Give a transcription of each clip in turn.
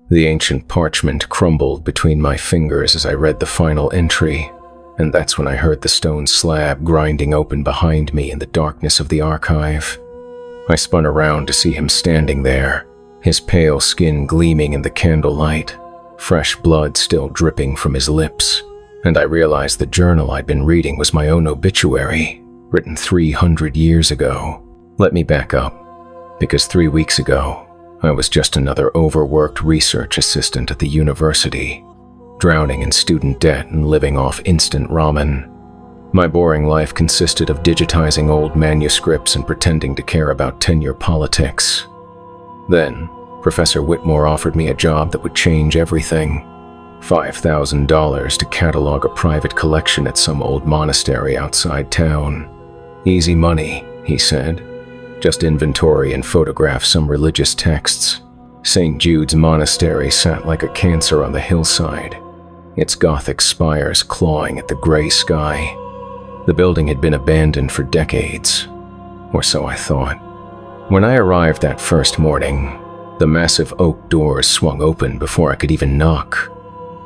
The ancient parchment crumbled between my fingers as I read the final entry, and that's when I heard the stone slab grinding open behind me in the darkness of the archive. I spun around to see him standing there, his pale skin gleaming in the candlelight, fresh blood still dripping from his lips, and I realized the journal I'd been reading was my own obituary, written 300 years ago. Let me back up, because 3 weeks ago, I was just another overworked research assistant at the university, drowning in student debt and living off instant ramen. My boring life consisted of digitizing old manuscripts and pretending to care about tenure politics. Then, Professor Whitmore offered me a job that would change everything. $5,000 to catalog a private collection at some old monastery outside town. Easy money, he said. Just inventory and photograph some religious texts. St. Jude's Monastery sat like a cancer on the hillside, its Gothic spires clawing at the gray sky. The building had been abandoned for decades, or so I thought. When I arrived that first morning, the massive oak doors swung open before I could even knock.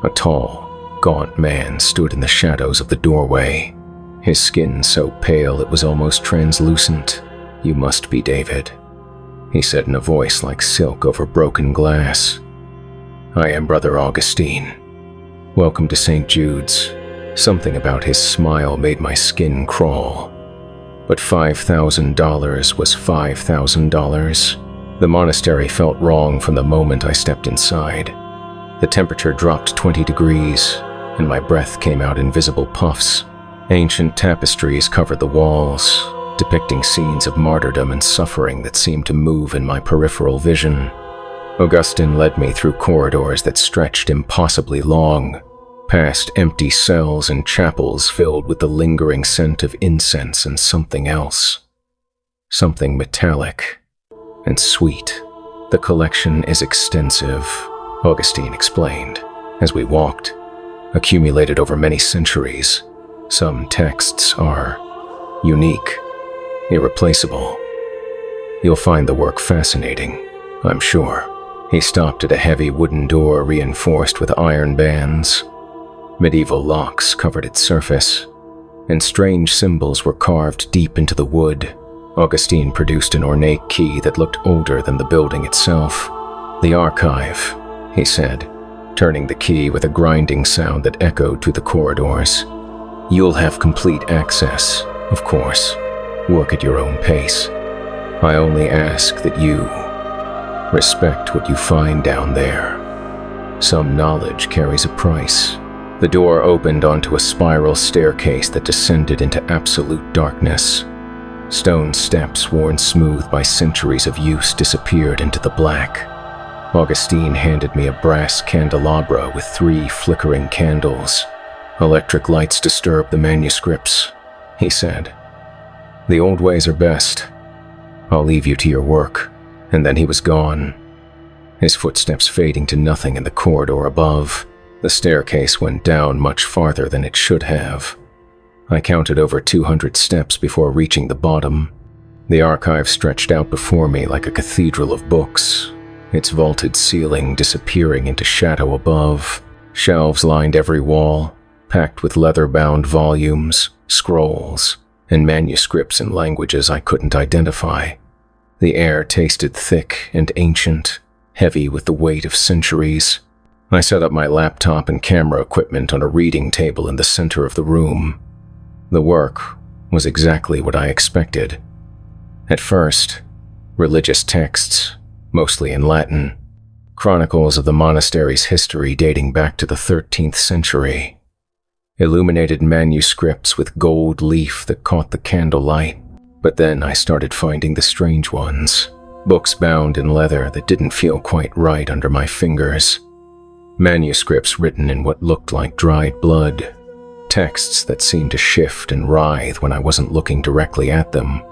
A tall, gaunt man stood in the shadows of the doorway, his skin so pale it was almost translucent. "You must be David," he said in a voice like silk over broken glass. "I am Brother Augustine. Welcome to St. Jude's." Something about his smile made my skin crawl. But $5,000 was $5,000. The monastery felt wrong from the moment I stepped inside. The temperature dropped 20 degrees, and my breath came out in visible puffs. Ancient tapestries covered the walls, depicting scenes of martyrdom and suffering that seemed to move in my peripheral vision. Augustine led me through corridors that stretched impossibly long, past empty cells and chapels filled with the lingering scent of incense and something else. Something metallic and sweet. "The collection is extensive," Augustine explained, as we walked, "accumulated over many centuries. Some texts are unique, irreplaceable. You'll find the work fascinating, I'm sure." He stopped at a heavy wooden door reinforced with iron bands. Medieval locks covered its surface, and strange symbols were carved deep into the wood. Augustine produced an ornate key that looked older than the building itself. "The archive," he said, turning the key with a grinding sound that echoed through the corridors. "You'll have complete access, of course. Work at your own pace. I only ask that you respect what you find down there. Some knowledge carries a price." The door opened onto a spiral staircase that descended into absolute darkness. Stone steps worn smooth by centuries of use disappeared into the black. Augustine handed me a brass candelabra with 3 flickering candles. "Electric lights disturb the manuscripts," he said. "The old ways are best. I'll leave you to your work." And then he was gone, his footsteps fading to nothing in the corridor above. The staircase went down much farther than it should have. I counted over 200 steps before reaching the bottom. The archive stretched out before me like a cathedral of books, its vaulted ceiling disappearing into shadow above. Shelves lined every wall, packed with leather-bound volumes, scrolls, and manuscripts in languages I couldn't identify. The air tasted thick and ancient, heavy with the weight of centuries. I set up my laptop and camera equipment on a reading table in the center of the room. The work was exactly what I expected. At first, religious texts, mostly in Latin, chronicles of the monastery's history dating back to the 13th century. Illuminated manuscripts with gold leaf that caught the candlelight. But then I started finding the strange ones, books bound in leather that didn't feel quite right under my fingers. Manuscripts written in what looked like dried blood, texts that seemed to shift and writhe when I wasn't looking directly at them.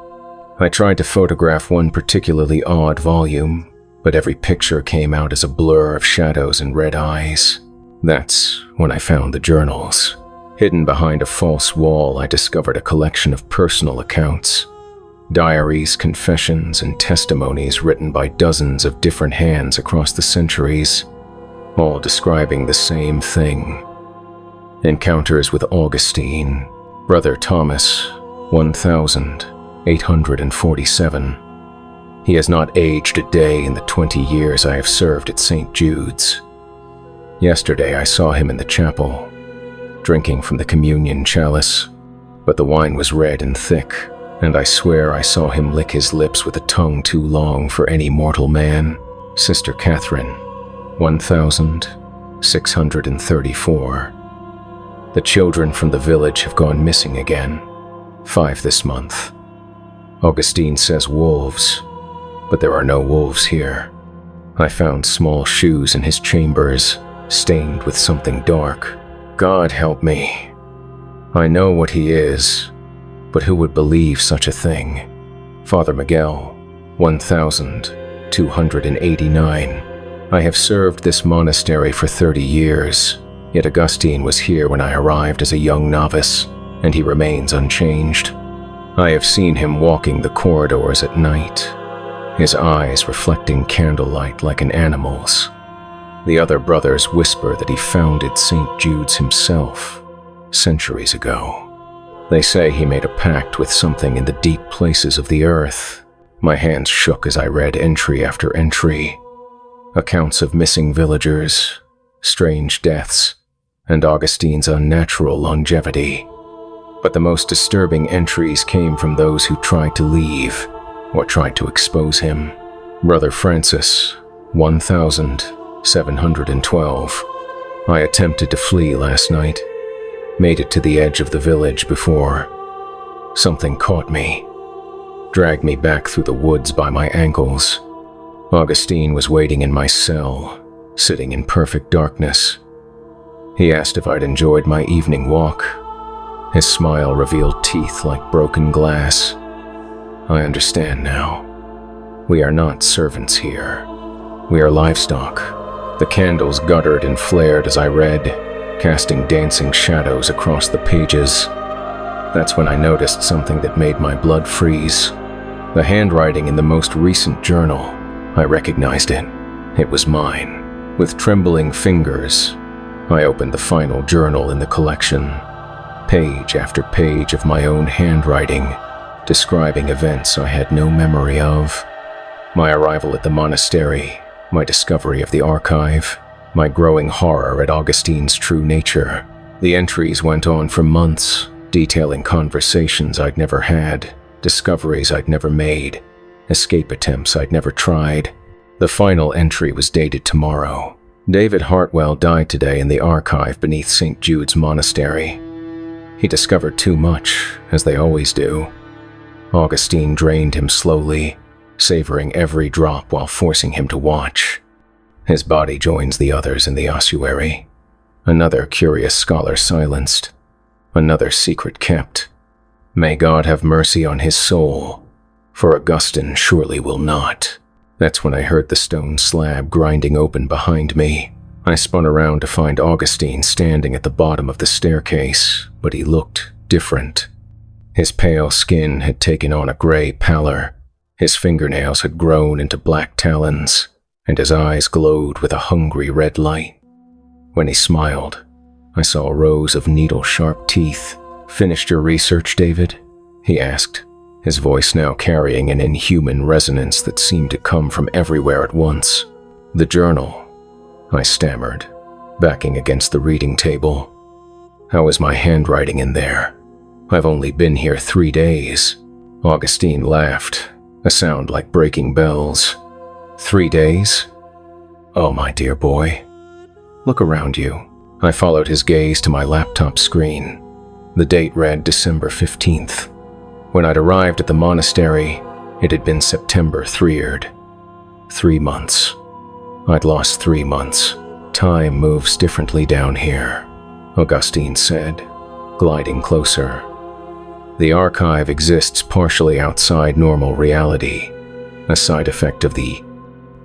I tried to photograph one particularly odd volume, but every picture came out as a blur of shadows and red eyes. That's when I found the journals. Hidden behind a false wall, I discovered a collection of personal accounts. Diaries, confessions, and testimonies written by dozens of different hands across the centuries. all describing the same thing. Encounters with Augustine, Brother Thomas, 1847. He has not aged a day in the 20 years I have served at St. Jude's. Yesterday I saw him in the chapel, drinking from the communion chalice, but the wine was red and thick, and I swear I saw him lick his lips with a tongue too long for any mortal man. Sister Catherine, 1634. The children from the village have gone missing again, 5 this month. Augustine says wolves, but there are no wolves here. I found small shoes in his chambers, stained with something dark. God help me. I know what he is, but who would believe such a thing? Father Miguel, 1289. I have served this monastery for 30 years, yet Augustine was here when I arrived as a young novice, and he remains unchanged. I have seen him walking the corridors at night, his eyes reflecting candlelight like an animal's. The other brothers whisper that he founded St. Jude's himself, centuries ago. They say he made a pact with something in the deep places of the earth. My hands shook as I read entry after entry. Accounts of missing villagers, strange deaths, and Augustine's unnatural longevity. But the most disturbing entries came from those who tried to leave or tried to expose him. Brother Francis, 1712. I attempted to flee last night. Made it to the edge of the village before something caught me, dragged me back through the woods by my ankles. Augustine was waiting in my cell, sitting in perfect darkness. He asked if I'd enjoyed my evening walk. His smile revealed teeth like broken glass. I understand now. We are not servants here. We are livestock. The candles guttered and flared as I read, casting dancing shadows across the pages. That's when I noticed something that made my blood freeze. The handwriting in the most recent journal. I recognized it. It was mine. With trembling fingers, I opened the final journal in the collection. Page after page of my own handwriting, describing events I had no memory of. My arrival at the monastery, my discovery of the archive, my growing horror at Augustine's true nature. The entries went on for months, detailing conversations I'd never had, discoveries I'd never made, escape attempts I'd never tried. The final entry was dated tomorrow. David Hartwell died today in the archive beneath St. Jude's Monastery. He discovered too much, as they always do. Augustine drained him slowly, savoring every drop while forcing him to watch. His body joins the others in the ossuary. Another curious scholar silenced. Another secret kept. May God have mercy on his soul, for Augustine surely will not. That's when I heard the stone slab grinding open behind me. I spun around to find Augustine standing at the bottom of the staircase, but he looked different. His pale skin had taken on a gray pallor. His fingernails had grown into black talons, and his eyes glowed with a hungry red light. When he smiled, I saw rows of needle-sharp teeth. "Finished your research, David?" he asked, his voice now carrying an inhuman resonance that seemed to come from everywhere at once. "The journal," I stammered, backing against the reading table. "How is my handwriting in there? I've only been here 3 days." Augustine laughed, a sound like breaking bells. 3 days? Oh, my dear boy. Look around you. I followed his gaze to my laptop screen. The date read December 15th. When I'd arrived at the monastery, it had been September 3rd. 3 months. I'd lost 3 months. Time moves differently down here, Augustine said, gliding closer. The archive exists partially outside normal reality, a side effect of the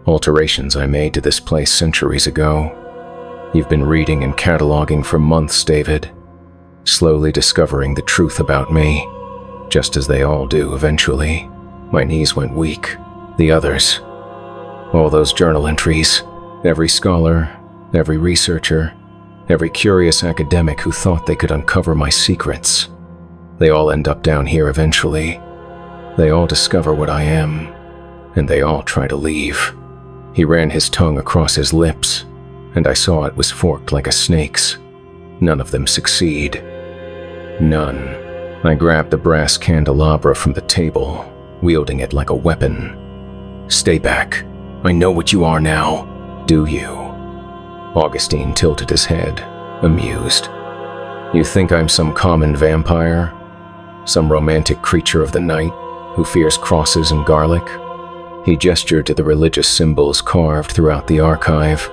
alterations I made to this place centuries ago. You've been reading and cataloging for months, David, slowly discovering the truth about me, just as they all do eventually. My knees went weak. The others. All those journal entries, every scholar, every researcher, every curious academic who thought they could uncover my secrets. They all end up down here eventually. They all discover what I am, and they all try to leave. He ran his tongue across his lips, and I saw it was forked like a snake's. None of them succeed. None. I grabbed the brass candelabra from the table, wielding it like a weapon. Stay back. I know what you are now. Do you? Augustine tilted his head, amused. You think I'm some common vampire? Some romantic creature of the night who fears crosses and garlic? He gestured to the religious symbols carved throughout the archive.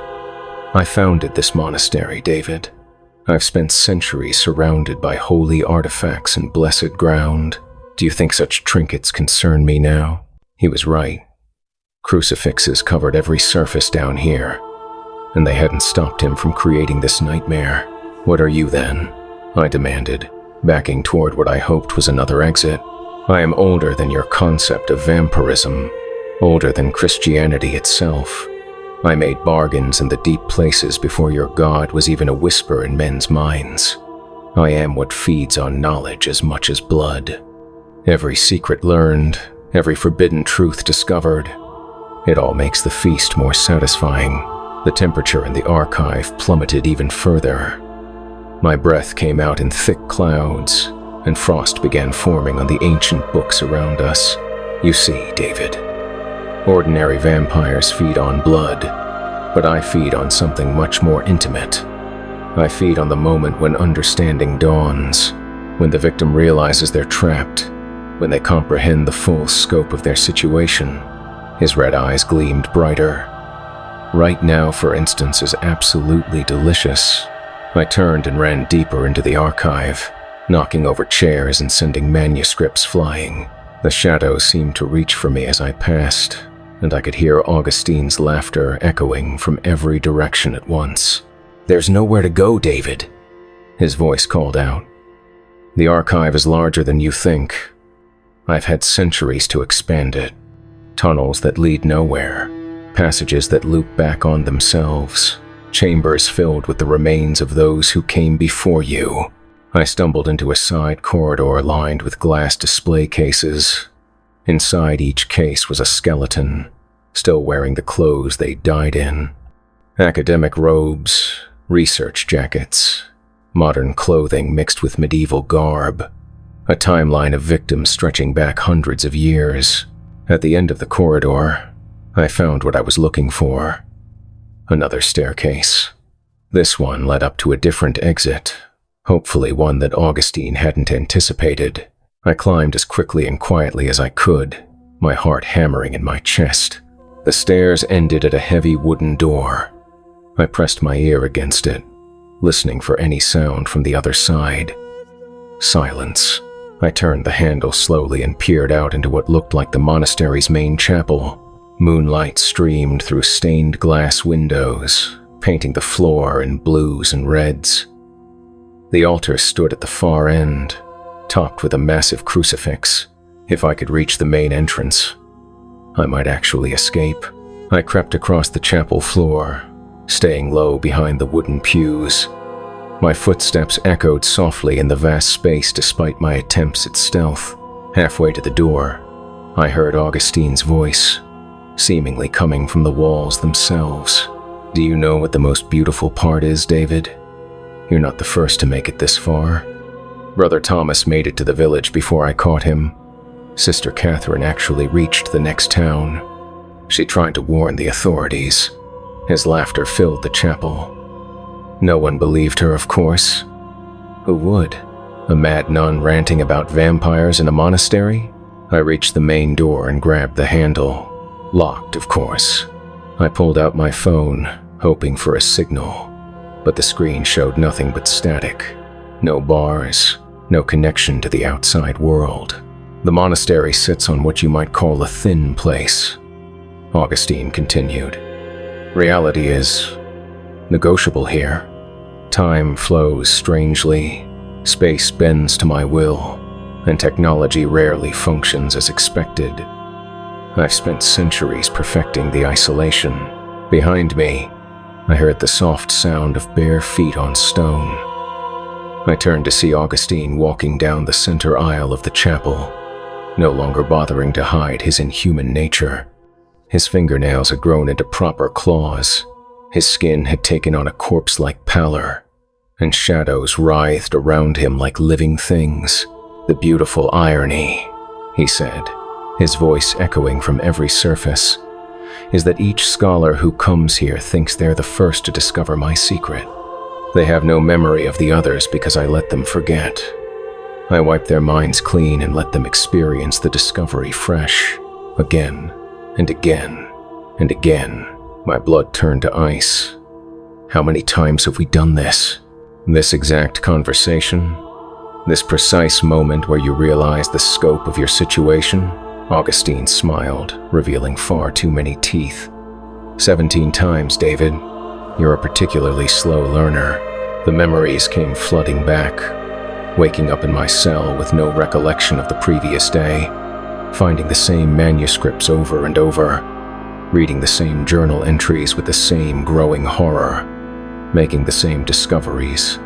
I founded this monastery, David. I've spent centuries surrounded by holy artifacts and blessed ground. Do you think such trinkets concern me now? He was right. Crucifixes covered every surface down here, and they hadn't stopped him from creating this nightmare. What are you then? I demanded, backing toward what I hoped was another exit. I am older than your concept of vampirism, older than Christianity itself. I made bargains in the deep places before your God was even a whisper in men's minds. I am what feeds on knowledge as much as blood. Every secret learned, every forbidden truth discovered. It all makes the feast more satisfying. The temperature in the archive plummeted even further. My breath came out in thick clouds, and frost began forming on the ancient books around us. You see, David, ordinary vampires feed on blood, but I feed on something much more intimate. I feed on the moment when understanding dawns, when the victim realizes they're trapped, when they comprehend the full scope of their situation. His red eyes gleamed brighter. Right now, for instance, is absolutely delicious. I turned and ran deeper into the archive, knocking over chairs and sending manuscripts flying. The shadows seemed to reach for me as I passed, and I could hear Augustine's laughter echoing from every direction at once. There's nowhere to go, David, his voice called out. The archive is larger than you think. I've had centuries to expand it. Tunnels that lead nowhere, passages that loop back on themselves, chambers filled with the remains of those who came before you. I stumbled into a side corridor lined with glass display cases. Inside each case was a skeleton, still wearing the clothes they died in. Academic robes, research jackets, modern clothing mixed with medieval garb. A timeline of victims stretching back hundreds of years. At the end of the corridor, I found what I was looking for. Another staircase. This one led up to a different exit, hopefully one that Augustine hadn't anticipated. I climbed as quickly and quietly as I could, my heart hammering in my chest. The stairs ended at a heavy wooden door. I pressed my ear against it, listening for any sound from the other side. Silence. I turned the handle slowly and peered out into what looked like the monastery's main chapel. Moonlight streamed through stained glass windows, painting the floor in blues and reds. The altar stood at the far end, topped with a massive crucifix. If I could reach the main entrance, I might actually escape. I crept across the chapel floor, staying low behind the wooden pews. My footsteps echoed softly in the vast space despite my attempts at stealth. Halfway to the door, I heard Augustine's voice, seemingly coming from the walls themselves. Do you know what the most beautiful part is, David? You're not the first to make it this far. Brother Thomas made it to the village before I caught him. Sister Catherine actually reached the next town. She tried to warn the authorities. His laughter filled the chapel. No one believed her, of course. Who would? A mad nun ranting about vampires in a monastery? I reached the main door and grabbed the handle. Locked, of course. I pulled out my phone, hoping for a signal, but the screen showed nothing but static. No bars, no connection to the outside world. The monastery sits on what you might call a thin place, Augustine continued. Reality is negotiable here. Time flows strangely, space bends to my will, and technology rarely functions as expected. I've spent centuries perfecting the isolation. Behind me, I heard the soft sound of bare feet on stone. I turned to see Augustine walking down the center aisle of the chapel, no longer bothering to hide his inhuman nature. His fingernails had grown into proper claws. His skin had taken on a corpse-like pallor, and shadows writhed around him like living things. "The beautiful irony," he said, his voice echoing from every surface, "is that each scholar who comes here thinks they're the first to discover my secret. They have no memory of the others because I let them forget. I wipe their minds clean and let them experience the discovery fresh, again and again and again." My blood turned to ice. How many times have we done this? This exact conversation? This precise moment where you realize the scope of your situation? Augustine smiled, revealing far too many teeth. 17 times, David. You're a particularly slow learner. The memories came flooding back, waking up in my cell with no recollection of the previous day, finding the same manuscripts over and over, reading the same journal entries with the same growing horror, making the same discoveries,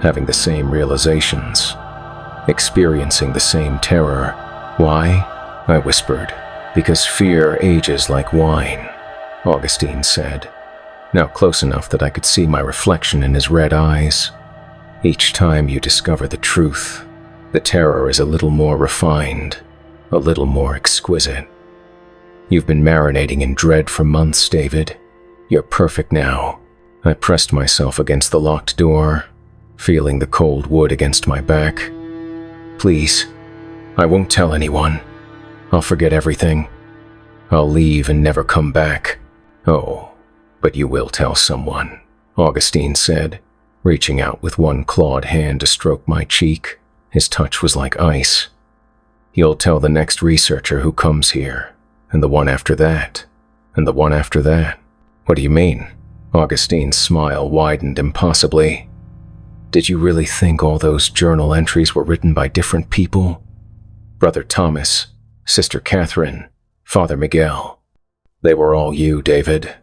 having the same realizations, experiencing the same terror. "Why?" I whispered. "Because fear ages like wine," Augustine said, now close enough that I could see my reflection in his red eyes. "Each time you discover the truth, the terror is a little more refined, a little more exquisite. You've been marinating in dread for months, David. You're perfect now." I pressed myself against the locked door, feeling the cold wood against my back. "Please, I won't tell anyone. I'll forget everything. I'll leave and never come back." "Oh, but you will tell someone," Augustine said, reaching out with one clawed hand to stroke my cheek. His touch was like ice. "You'll tell the next researcher who comes here, and the one after that, and the one after that." "What do you mean?" Augustine's smile widened impossibly. "Did you really think all those journal entries were written by different people? Brother Thomas, Sister Catherine, Father Miguel. They were all you, David.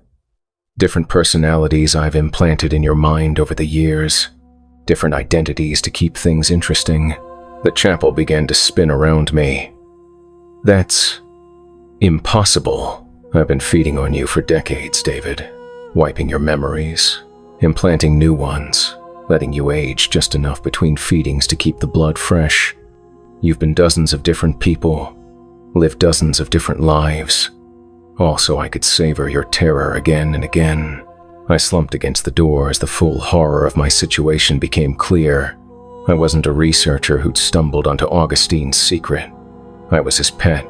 Different personalities I've implanted in your mind over the years, different identities to keep things interesting." The chapel began to spin around me. "That's impossible. I've been feeding on you for decades, David, wiping your memories, implanting new ones, letting you age just enough between feedings to keep the blood fresh. You've been dozens of different people, lived dozens of different lives, all so I could savor your terror again and again." I slumped against the door as the full horror of my situation became clear. I wasn't a researcher who'd stumbled onto Augustine's secret. I was his pet,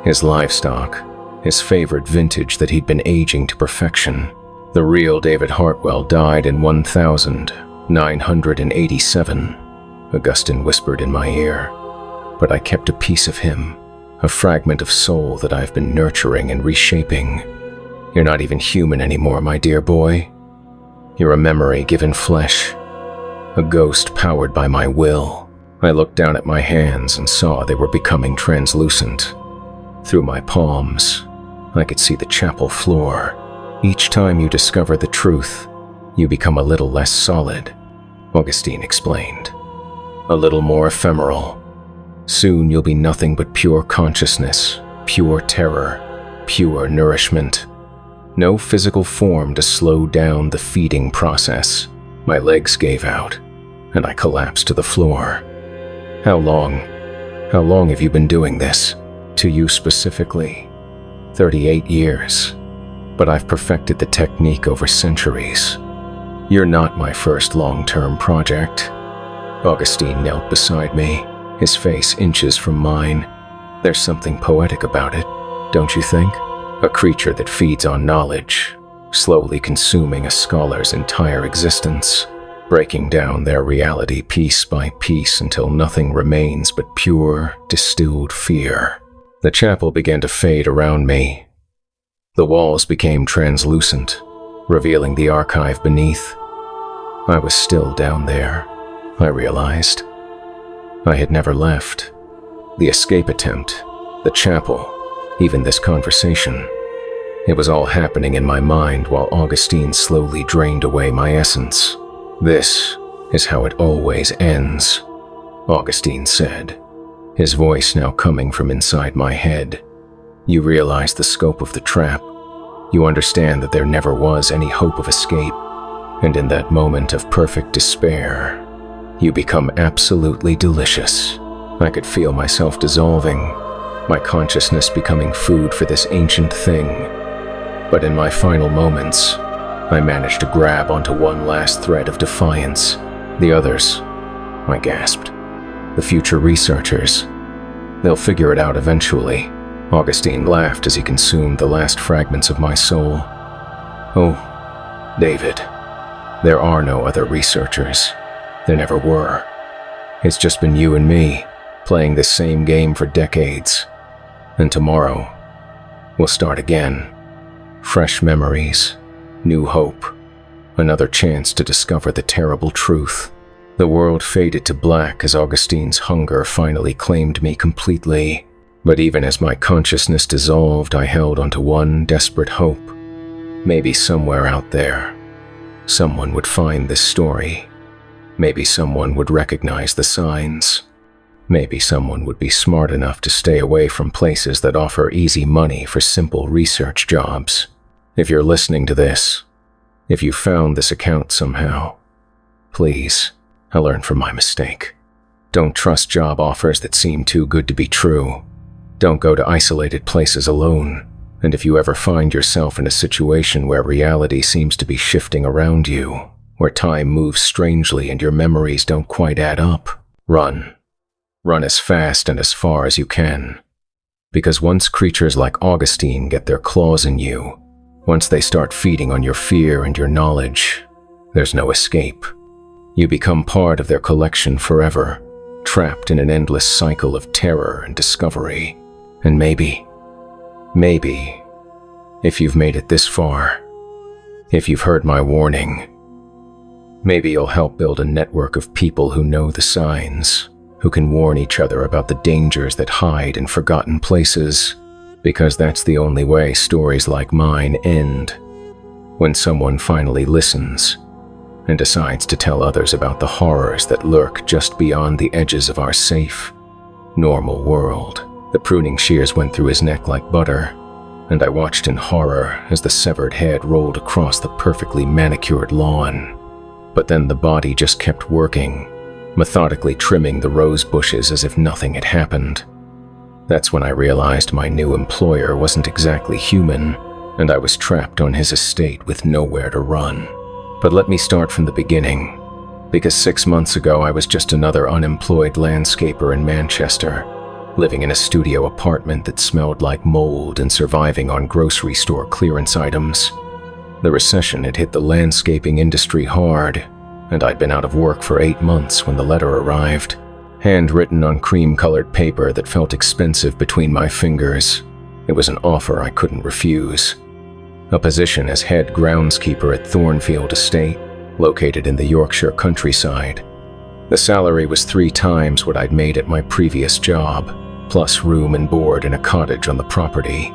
his livestock, his favorite vintage that he'd been aging to perfection. The real David Hartwell died in 1987, Augustine whispered in my ear. "But I kept a piece of him, a fragment of soul that I've been nurturing and reshaping. You're not even human anymore, my dear boy. You're a memory given flesh, a ghost powered by my will." I looked down at my hands and saw they were becoming translucent. Through my palms, I could see the chapel floor. "Each time you discover the truth, you become a little less solid," Augustine explained. "A little more ephemeral. Soon you'll be nothing but pure consciousness, pure terror, pure nourishment. No physical form to slow down the feeding process." My legs gave out, and I collapsed to the floor. How long have you been doing this? To you specifically? 38 years. But I've perfected the technique over centuries. You're not my first long-term project." Augustine knelt beside me, his face inches from mine. "There's something poetic about it, don't you think? A creature that feeds on knowledge, slowly consuming a scholar's entire existence, breaking down their reality piece by piece until nothing remains but pure, distilled fear." The chapel began to fade around me. The walls became translucent, revealing the archive beneath. I was still down there, I realized. I had never left. The escape attempt, the chapel, even this conversation. It was all happening in my mind while Augustine slowly drained away my essence. "This is how it always ends," Augustine said, his voice now coming from inside my head. "You realize the scope of the trap. You understand that there never was any hope of escape. And in that moment of perfect despair, you become absolutely delicious." I could feel myself dissolving, my consciousness becoming food for this ancient thing. But in my final moments, I managed to grab onto one last thread of defiance. "The others," I gasped. "The future researchers. They'll figure it out eventually." Augustine laughed as he consumed the last fragments of my soul. "Oh, David, there are no other researchers. There never were. It's just been you and me, playing this same game for decades. And tomorrow, we'll start again. Fresh memories, new hope, another chance to discover the terrible truth." The world faded to black as Augustine's hunger finally claimed me completely. But even as my consciousness dissolved, I held onto one desperate hope. Maybe somewhere out there, someone would find this story. Maybe someone would recognize the signs. Maybe someone would be smart enough to stay away from places that offer easy money for simple research jobs. If you're listening to this, if you found this account somehow, please, I learned from my mistake. Don't trust job offers that seem too good to be true. Don't go to isolated places alone. And if you ever find yourself in a situation where reality seems to be shifting around you, where time moves strangely and your memories don't quite add up, run. Run as fast and as far as you can. Because once creatures like Augustine get their claws in you, once they start feeding on your fear and your knowledge, there's no escape. You become part of their collection forever, trapped in an endless cycle of terror and discovery. And maybe, if you've made it this far, if you've heard my warning, maybe you'll help build a network of people who know the signs, who can warn each other about the dangers that hide in forgotten places, because that's the only way stories like mine end. When someone finally listens and decides to tell others about the horrors that lurk just beyond the edges of our safe, normal world. The pruning shears went through his neck like butter, and I watched in horror as the severed head rolled across the perfectly manicured lawn. But then the body just kept working, methodically trimming the rose bushes as if nothing had happened. That's when I realized my new employer wasn't exactly human, and I was trapped on his estate with nowhere to run. But let me start from the beginning, because 6 months ago I was just another unemployed landscaper in Manchester, living in a studio apartment that smelled like mold and surviving on grocery store clearance items. The recession had hit the landscaping industry hard, and I'd been out of work for 8 months when the letter arrived, handwritten on cream-colored paper that felt expensive between my fingers. It was an offer I couldn't refuse. A position as head groundskeeper at Thornfield Estate, located in the Yorkshire countryside. The salary was 3 times what I'd made at my previous job, plus room and board in a cottage on the property.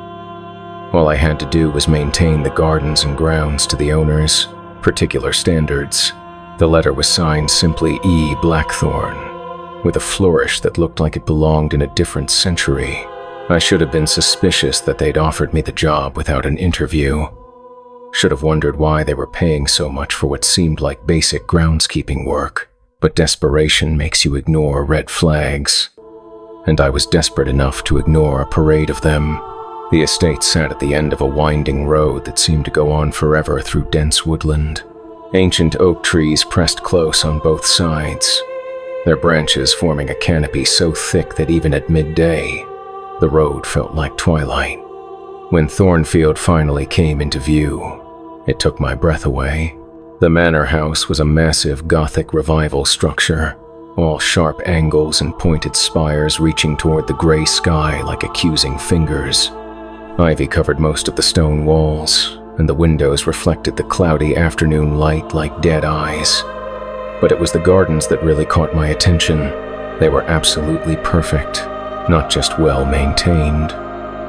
All I had to do was maintain the gardens and grounds to the owner's particular standards. The letter was signed simply E. Blackthorne, with a flourish that looked like it belonged in a different century. I should have been suspicious that they'd offered me the job without an interview. Should have wondered why they were paying so much for what seemed like basic groundskeeping work. But desperation makes you ignore red flags. And I was desperate enough to ignore a parade of them. The estate sat at the end of a winding road that seemed to go on forever through dense woodland. Ancient oak trees pressed close on both sides, their branches forming a canopy so thick that even at midday, the road felt like twilight. When Thornfield finally came into view, it took my breath away. The manor house was a massive Gothic revival structure, all sharp angles and pointed spires reaching toward the gray sky like accusing fingers. Ivy covered most of the stone walls, and the windows reflected the cloudy afternoon light like dead eyes. But it was the gardens that really caught my attention. They were absolutely perfect, not just well maintained.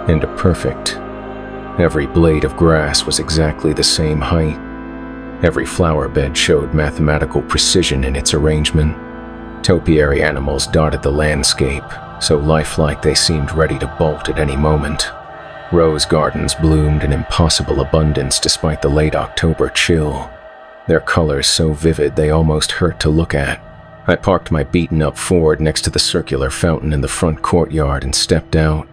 And a perfect Every blade of grass was exactly the same height. Every flower bed showed mathematical precision in its arrangement. Topiary animals dotted the landscape, so lifelike they seemed ready to bolt at any moment. Rose gardens bloomed in impossible abundance despite the late October chill, their colors so vivid they almost hurt to look at. I parked my beaten-up Ford next to the circular fountain in the front courtyard and stepped out,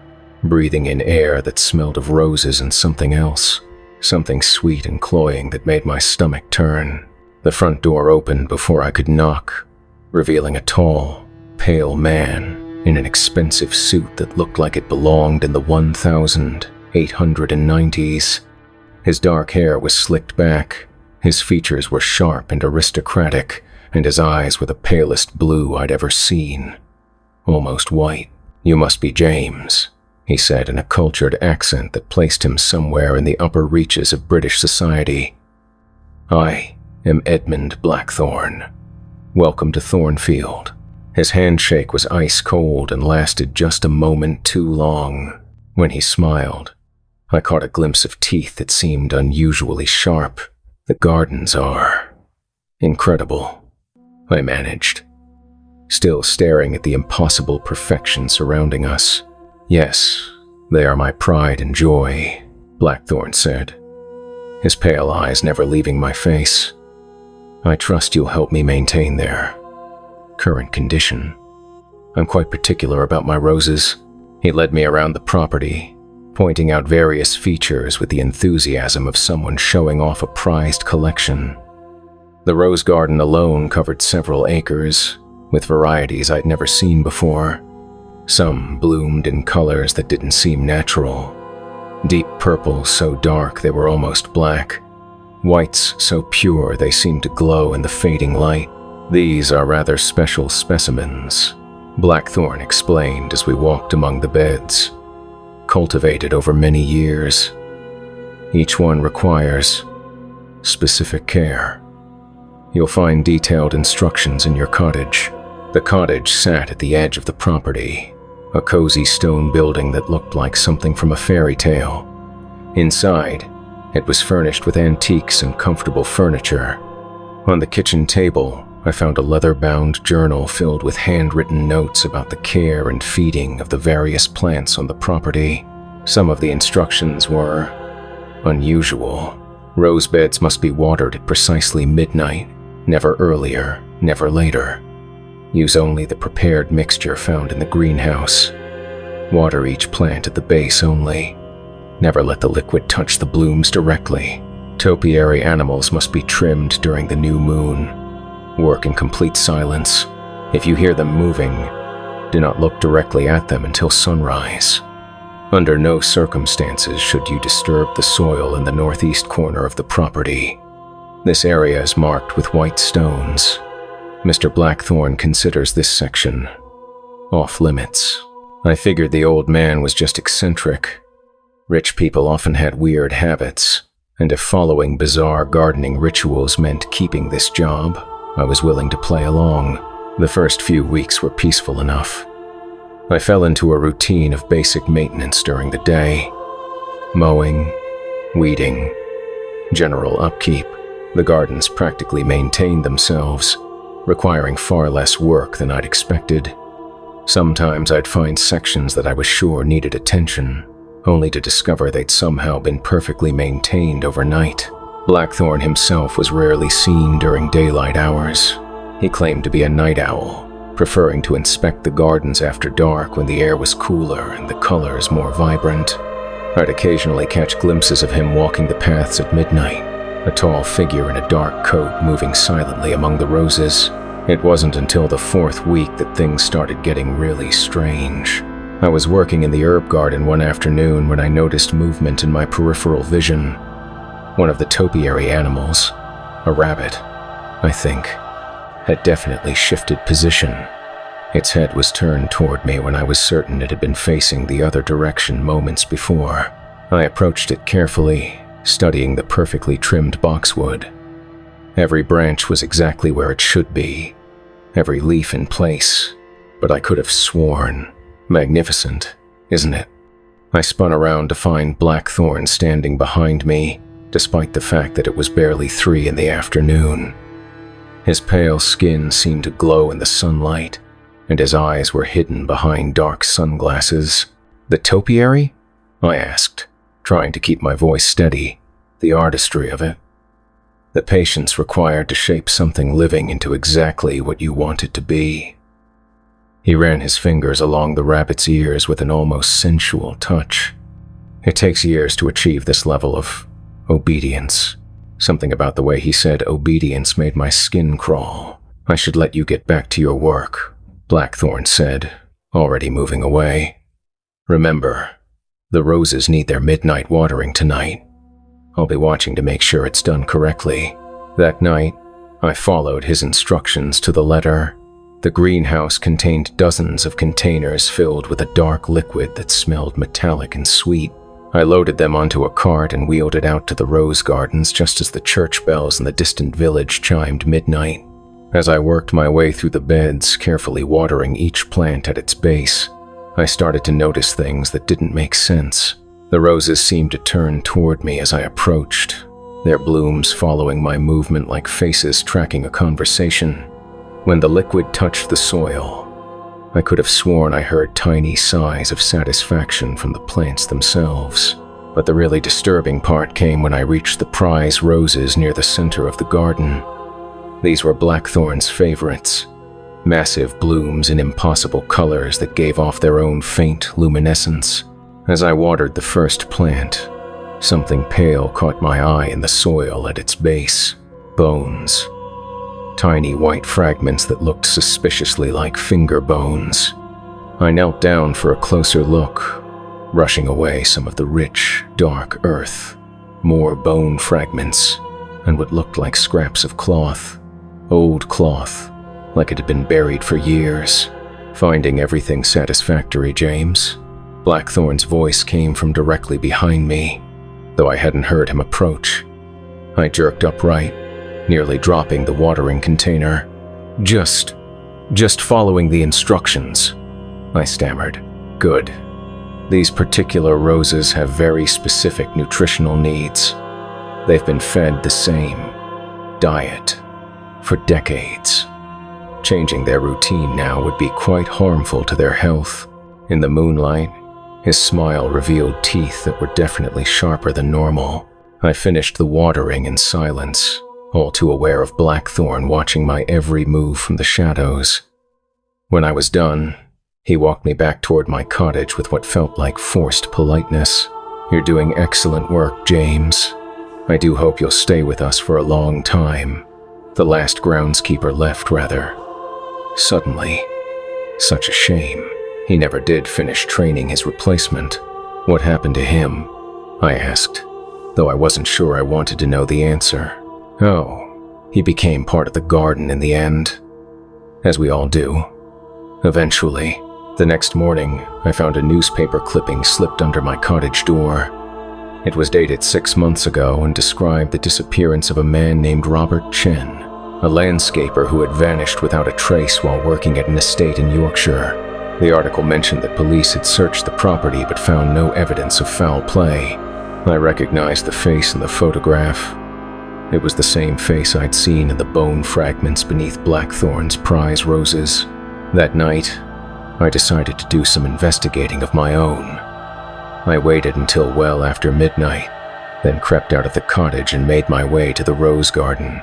breathing in air that smelled of roses and something else, something sweet and cloying that made my stomach turn. The front door opened before I could knock, revealing a tall, pale man in an expensive suit that looked like it belonged in the 1890s. His dark hair was slicked back, his features were sharp and aristocratic, and his eyes were the palest blue I'd ever seen, almost white. "You must be James," he said in a cultured accent that placed him somewhere in the upper reaches of British society. "I am Edmund Blackthorne. Welcome to Thornfield." His handshake was ice cold and lasted just a moment too long. When he smiled, I caught a glimpse of teeth that seemed unusually sharp. "The gardens are incredible," I managed, still staring at the impossible perfection surrounding us. "Yes, they are my pride and joy," Blackthorne said, his pale eyes never leaving my face. "I trust you'll help me maintain their current condition. I'm quite particular about my roses." He led me around the property, pointing out various features with the enthusiasm of someone showing off a prized collection. The rose garden alone covered several acres, with varieties I'd never seen before. Some bloomed in colors that didn't seem natural. Deep purple so dark they were almost black. Whites so pure they seemed to glow in the fading light. "These are rather special specimens," Blackthorne explained as we walked among the beds. "Cultivated over many years. Each one requires specific care. You'll find detailed instructions in your cottage." The cottage sat at the edge of the property, a cozy stone building that looked like something from a fairy tale. Inside, it was furnished with antiques and comfortable furniture. On the kitchen table, I found a leather-bound journal filled with handwritten notes about the care and feeding of the various plants on the property. Some of the instructions were unusual. Rose beds must be watered at precisely midnight, never earlier, never later. Use only the prepared mixture found in the greenhouse. Water each plant at the base only. Never let the liquid touch the blooms directly. Topiary animals must be trimmed during the new moon. Work in complete silence. If you hear them moving, do not look directly at them until sunrise. Under no circumstances should you disturb the soil in the northeast corner of the property. This area is marked with white stones. Mr. Blackthorne considers this section off limits. I figured the old man was just eccentric. Rich people often had weird habits, and if following bizarre gardening rituals meant keeping this job, I was willing to play along. The first few weeks were peaceful enough. I fell into a routine of basic maintenance during the day. Mowing, weeding, general upkeep. The gardens practically maintained themselves, requiring far less work than I'd expected. Sometimes I'd find sections that I was sure needed attention, only to discover they'd somehow been perfectly maintained overnight. Blackthorne himself was rarely seen during daylight hours. He claimed to be a night owl, preferring to inspect the gardens after dark when the air was cooler and the colors more vibrant. I'd occasionally catch glimpses of him walking the paths at midnight, a tall figure in a dark coat moving silently among the roses. It wasn't until the fourth week that things started getting really strange. I was working in the herb garden one afternoon when I noticed movement in my peripheral vision. One of the topiary animals, a rabbit, I think, had definitely shifted position. Its head was turned toward me when I was certain it had been facing the other direction moments before. I approached it carefully, studying the perfectly trimmed boxwood. Every branch was exactly where it should be, every leaf in place, but I could have sworn. Magnificent, isn't it? I spun around to find Blackthorn standing behind me, despite the fact that it was barely 3 in the afternoon. His pale skin seemed to glow in the sunlight, and his eyes were hidden behind dark sunglasses. "The topiary?" I asked, trying to keep my voice steady. The artistry of it. The patience required to shape something living into exactly what you want it to be. He ran his fingers along the rabbit's ears with an almost sensual touch. It takes years to achieve this level of obedience. Something about the way he said obedience made my skin crawl. "I should let you get back to your work," Blackthorn said, already moving away. "Remember, the roses need their midnight watering tonight. I'll be watching to make sure it's done correctly." That night, I followed his instructions to the letter. The greenhouse contained dozens of containers filled with a dark liquid that smelled metallic and sweet. I loaded them onto a cart and wheeled it out to the rose gardens just as the church bells in the distant village chimed midnight. As I worked my way through the beds, carefully watering each plant at its base, I started to notice things that didn't make sense. The roses seemed to turn toward me as I approached, their blooms following my movement like faces tracking a conversation. When the liquid touched the soil, I could have sworn I heard tiny sighs of satisfaction from the plants themselves. But the really disturbing part came when I reached the prize roses near the center of the garden. These were Blackthorn's favorites, massive blooms in impossible colors that gave off their own faint luminescence. As I watered the first plant, something pale caught my eye in the soil at its base. Bones. Tiny white fragments that looked suspiciously like finger bones. I knelt down for a closer look, brushing away some of the rich, dark earth. More bone fragments, and what looked like scraps of cloth. Old cloth, like it had been buried for years. "Finding everything satisfactory, James?" Blackthorn's voice came from directly behind me, though I hadn't heard him approach. I jerked upright, nearly dropping the watering container. Just following the instructions," I stammered. "Good. These particular roses have very specific nutritional needs. They've been fed the same diet for decades. Changing their routine now would be quite harmful to their health." In the moonlight, his smile revealed teeth that were definitely sharper than normal. I finished the watering in silence, all too aware of Blackthorn watching my every move from the shadows. When I was done, he walked me back toward my cottage with what felt like forced politeness. "You're doing excellent work, James. I do hope you'll stay with us for a long time." The last groundskeeper left rather suddenly. Such a shame. He never did finish training his replacement. "What happened to him?" I asked, though I wasn't sure I wanted to know the answer. "Oh, he became part of the garden in the end, as we all do. Eventually." The next morning, I found a newspaper clipping slipped under my cottage door. It was dated 6 months ago and described the disappearance of a man named Robert Chen, a landscaper who had vanished without a trace while working at an estate in Yorkshire. The article mentioned that police had searched the property but found no evidence of foul play. I recognized the face in the photograph. It was the same face I'd seen in the bone fragments beneath Blackthorn's prize roses. That night, I decided to do some investigating of my own. I waited until well after midnight, then crept out of the cottage and made my way to the rose garden.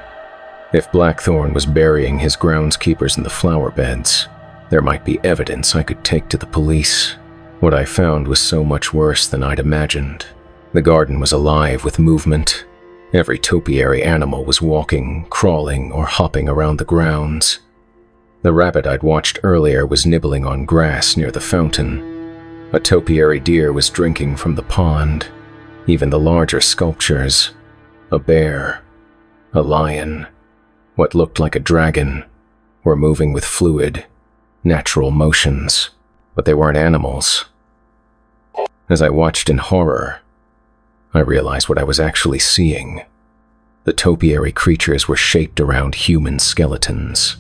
If Blackthorn was burying his groundskeepers in the flower beds, there might be evidence I could take to the police. What I found was so much worse than I'd imagined. The garden was alive with movement. Every topiary animal was walking, crawling, or hopping around the grounds. The rabbit I'd watched earlier was nibbling on grass near the fountain. A topiary deer was drinking from the pond. Even the larger sculptures, a bear, a lion, what looked like a dragon, were moving with fluid, natural motions, but they weren't animals. As I watched in horror, I realized what I was actually seeing. The topiary creatures were shaped around human skeletons.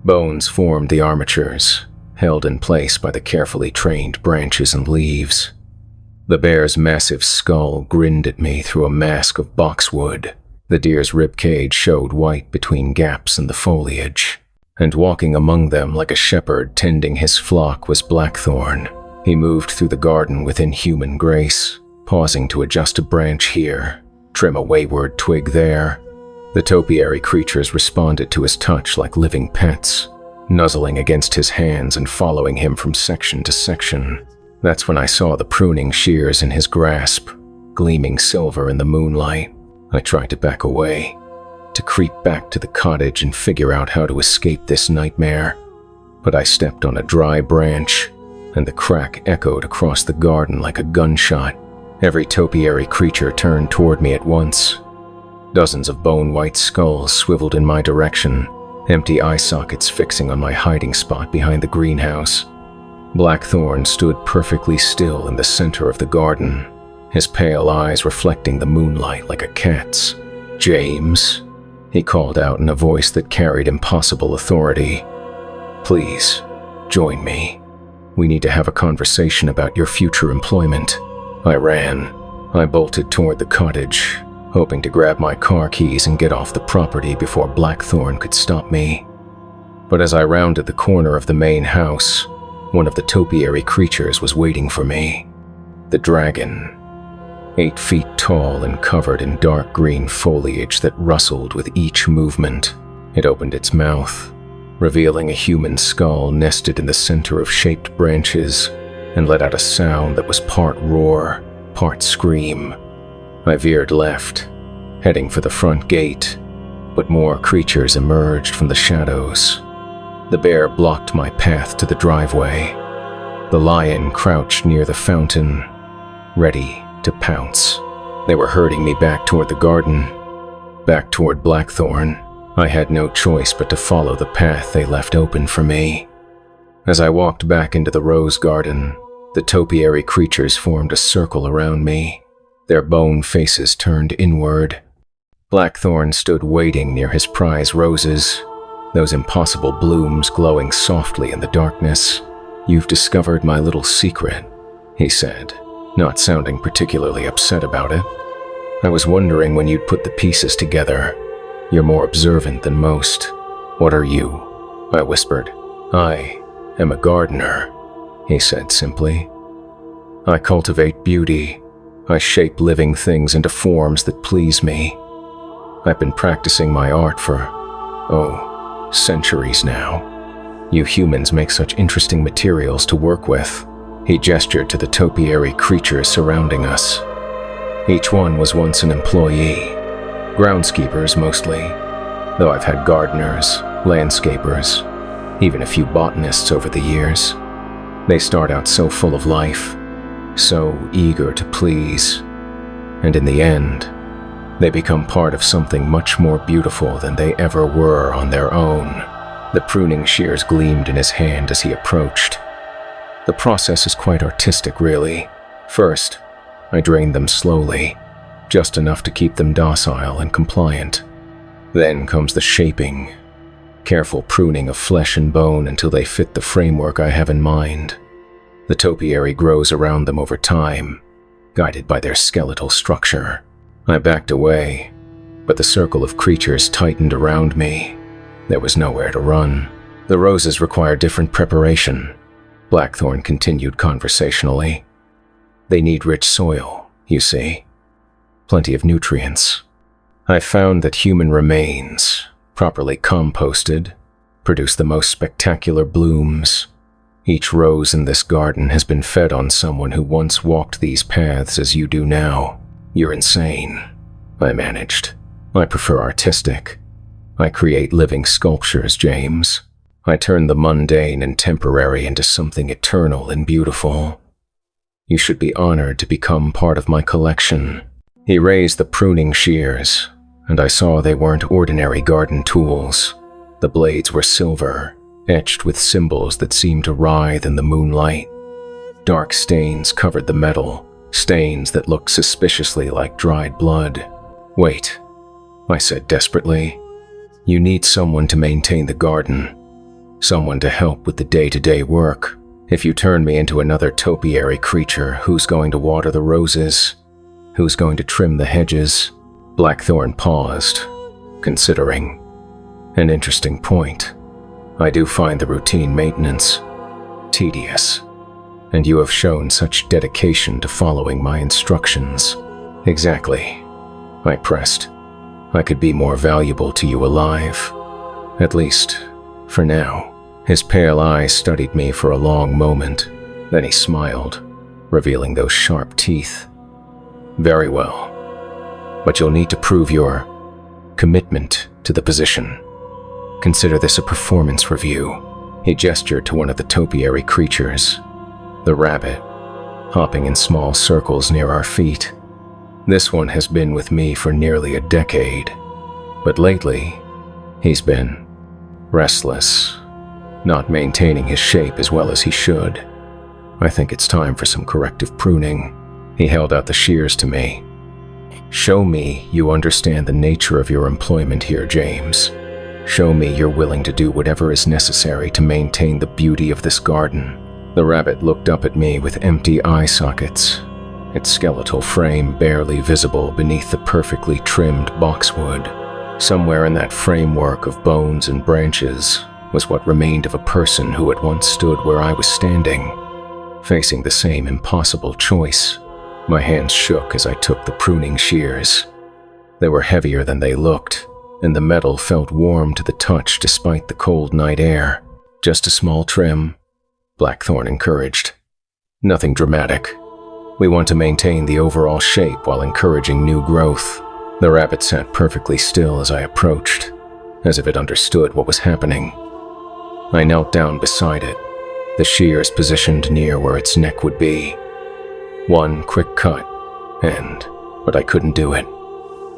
Bones formed the armatures, held in place by the carefully trained branches and leaves. The bear's massive skull grinned at me through a mask of boxwood. The deer's ribcage showed white between gaps in the foliage, and walking among them like a shepherd tending his flock was Blackthorn. He moved through the garden with inhuman grace, pausing to adjust a branch here, trim a wayward twig there. The topiary creatures responded to his touch like living pets, nuzzling against his hands and following him from section to section. That's when I saw the pruning shears in his grasp, gleaming silver in the moonlight. I tried to back away, to creep back to the cottage and figure out how to escape this nightmare. But I stepped on a dry branch, and the crack echoed across the garden like a gunshot. Every topiary creature turned toward me at once. Dozens of bone-white skulls swiveled in my direction, empty eye sockets fixing on my hiding spot behind the greenhouse. Blackthorn stood perfectly still in the center of the garden, his pale eyes reflecting the moonlight like a cat's. "James," he called out in a voice that carried impossible authority. "Please, join me. We need to have a conversation about your future employment." I ran. I bolted toward the cottage, hoping to grab my car keys and get off the property before Blackthorn could stop me. But as I rounded the corner of the main house, one of the topiary creatures was waiting for me. The dragon. 8 feet tall and covered in dark green foliage that rustled with each movement. It opened its mouth, revealing a human skull nested in the center of shaped branches, and let out a sound that was part roar, part scream. I veered left, heading for the front gate, but more creatures emerged from the shadows. The bear blocked my path to the driveway. The lion crouched near the fountain, ready to pounce. They were herding me back toward the garden, back toward Blackthorn. I had no choice but to follow the path they left open for me. As I walked back into the rose garden, the topiary creatures formed a circle around me, their bone faces turned inward. Blackthorn stood waiting near his prize roses, those impossible blooms glowing softly in the darkness. "You've discovered my little secret," he said, not sounding particularly upset about it. "I was wondering when you'd put the pieces together. You're more observant than most." "What are you?" I whispered. "I am a gardener," he said simply. "I cultivate beauty. I shape living things into forms that please me. I've been practicing my art for, centuries now. You humans make such interesting materials to work with." He gestured to the topiary creatures surrounding us. Each one was once an employee, groundskeepers mostly, though I've had gardeners, landscapers, even a few botanists over the years. They start out so full of life, so eager to please, and in the end, they become part of something much more beautiful than they ever were on their own. The pruning shears gleamed in his hand as he approached. The process is quite artistic, really. First, I drain them slowly, just enough to keep them docile and compliant. Then comes the shaping, careful pruning of flesh and bone until they fit the framework I have in mind. The topiary grows around them over time, guided by their skeletal structure. I backed away, but the circle of creatures tightened around me. There was nowhere to run. "The roses require different preparation," Blackthorn continued conversationally. "They need rich soil, you see. Plenty of nutrients. I found that human remains, properly composted, produce the most spectacular blooms. Each rose in this garden has been fed on someone who once walked these paths as you do now. You're insane," I managed. "I prefer artistic. I create living sculptures, James. I turn the mundane and temporary into something eternal and beautiful. You should be honored to become part of my collection." He raised the pruning shears, and I saw they weren't ordinary garden tools. The blades were silver, etched with symbols that seemed to writhe in the moonlight. Dark stains covered the metal, stains that looked suspiciously like dried blood. "Wait," I said desperately. "You need someone to maintain the garden. Someone to help with the day-to-day work. If you turn me into another topiary creature, who's going to water the roses? Who's going to trim the hedges? Blackthorn paused, considering. An interesting point. I do find the routine maintenance tedious, and you have shown such dedication to following my instructions. Exactly, I pressed. I could be more valuable to you alive. At least, for now. His pale eyes studied me for a long moment, then he smiled, revealing those sharp teeth. Very well, but you'll need to prove your commitment to the position. Consider this a performance review. He gestured to one of the topiary creatures, the rabbit, hopping in small circles near our feet. This one has been with me for nearly a decade, but lately, he's been restless, not maintaining his shape as well as he should. I think it's time for some corrective pruning. He held out the shears to me. Show me you understand the nature of your employment here, James. Show me you're willing to do whatever is necessary to maintain the beauty of this garden. The rabbit looked up at me with empty eye sockets, its skeletal frame barely visible beneath the perfectly trimmed boxwood. Somewhere in that framework of bones and branches was what remained of a person who had once stood where I was standing, facing the same impossible choice. My hands shook as I took the pruning shears. They were heavier than they looked, and the metal felt warm to the touch despite the cold night air. Just a small trim, Blackthorn encouraged. Nothing dramatic. We want to maintain the overall shape while encouraging new growth. The rabbit sat perfectly still as I approached, as if it understood what was happening. I knelt down beside it, the shears positioned near where its neck would be. One quick cut, but I couldn't do it.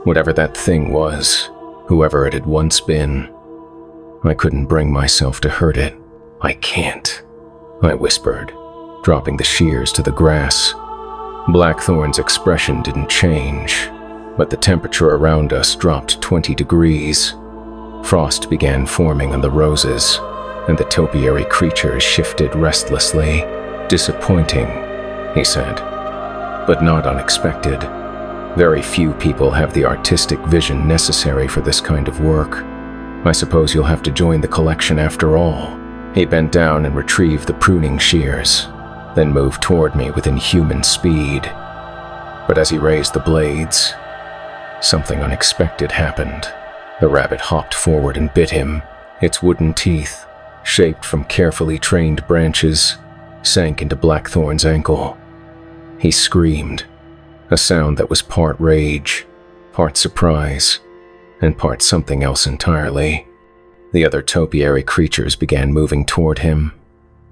Whatever that thing was, whoever it had once been, I couldn't bring myself to hurt it. I can't, I whispered, dropping the shears to the grass. Blackthorn's expression didn't change, but the temperature around us dropped 20 degrees. Frost began forming on the roses, and the topiary creatures shifted restlessly. Disappointing, he said, but not unexpected. Very few people have the artistic vision necessary for this kind of work. I suppose you'll have to join the collection after all. He bent down and retrieved the pruning shears, then moved toward me with inhuman speed. But as he raised the blades, something unexpected happened. The rabbit hopped forward and bit him. Its wooden teeth, shaped from carefully trained branches, sank into Blackthorn's ankle. He screamed, a sound that was part rage, part surprise, and part something else entirely. The other topiary creatures began moving toward him,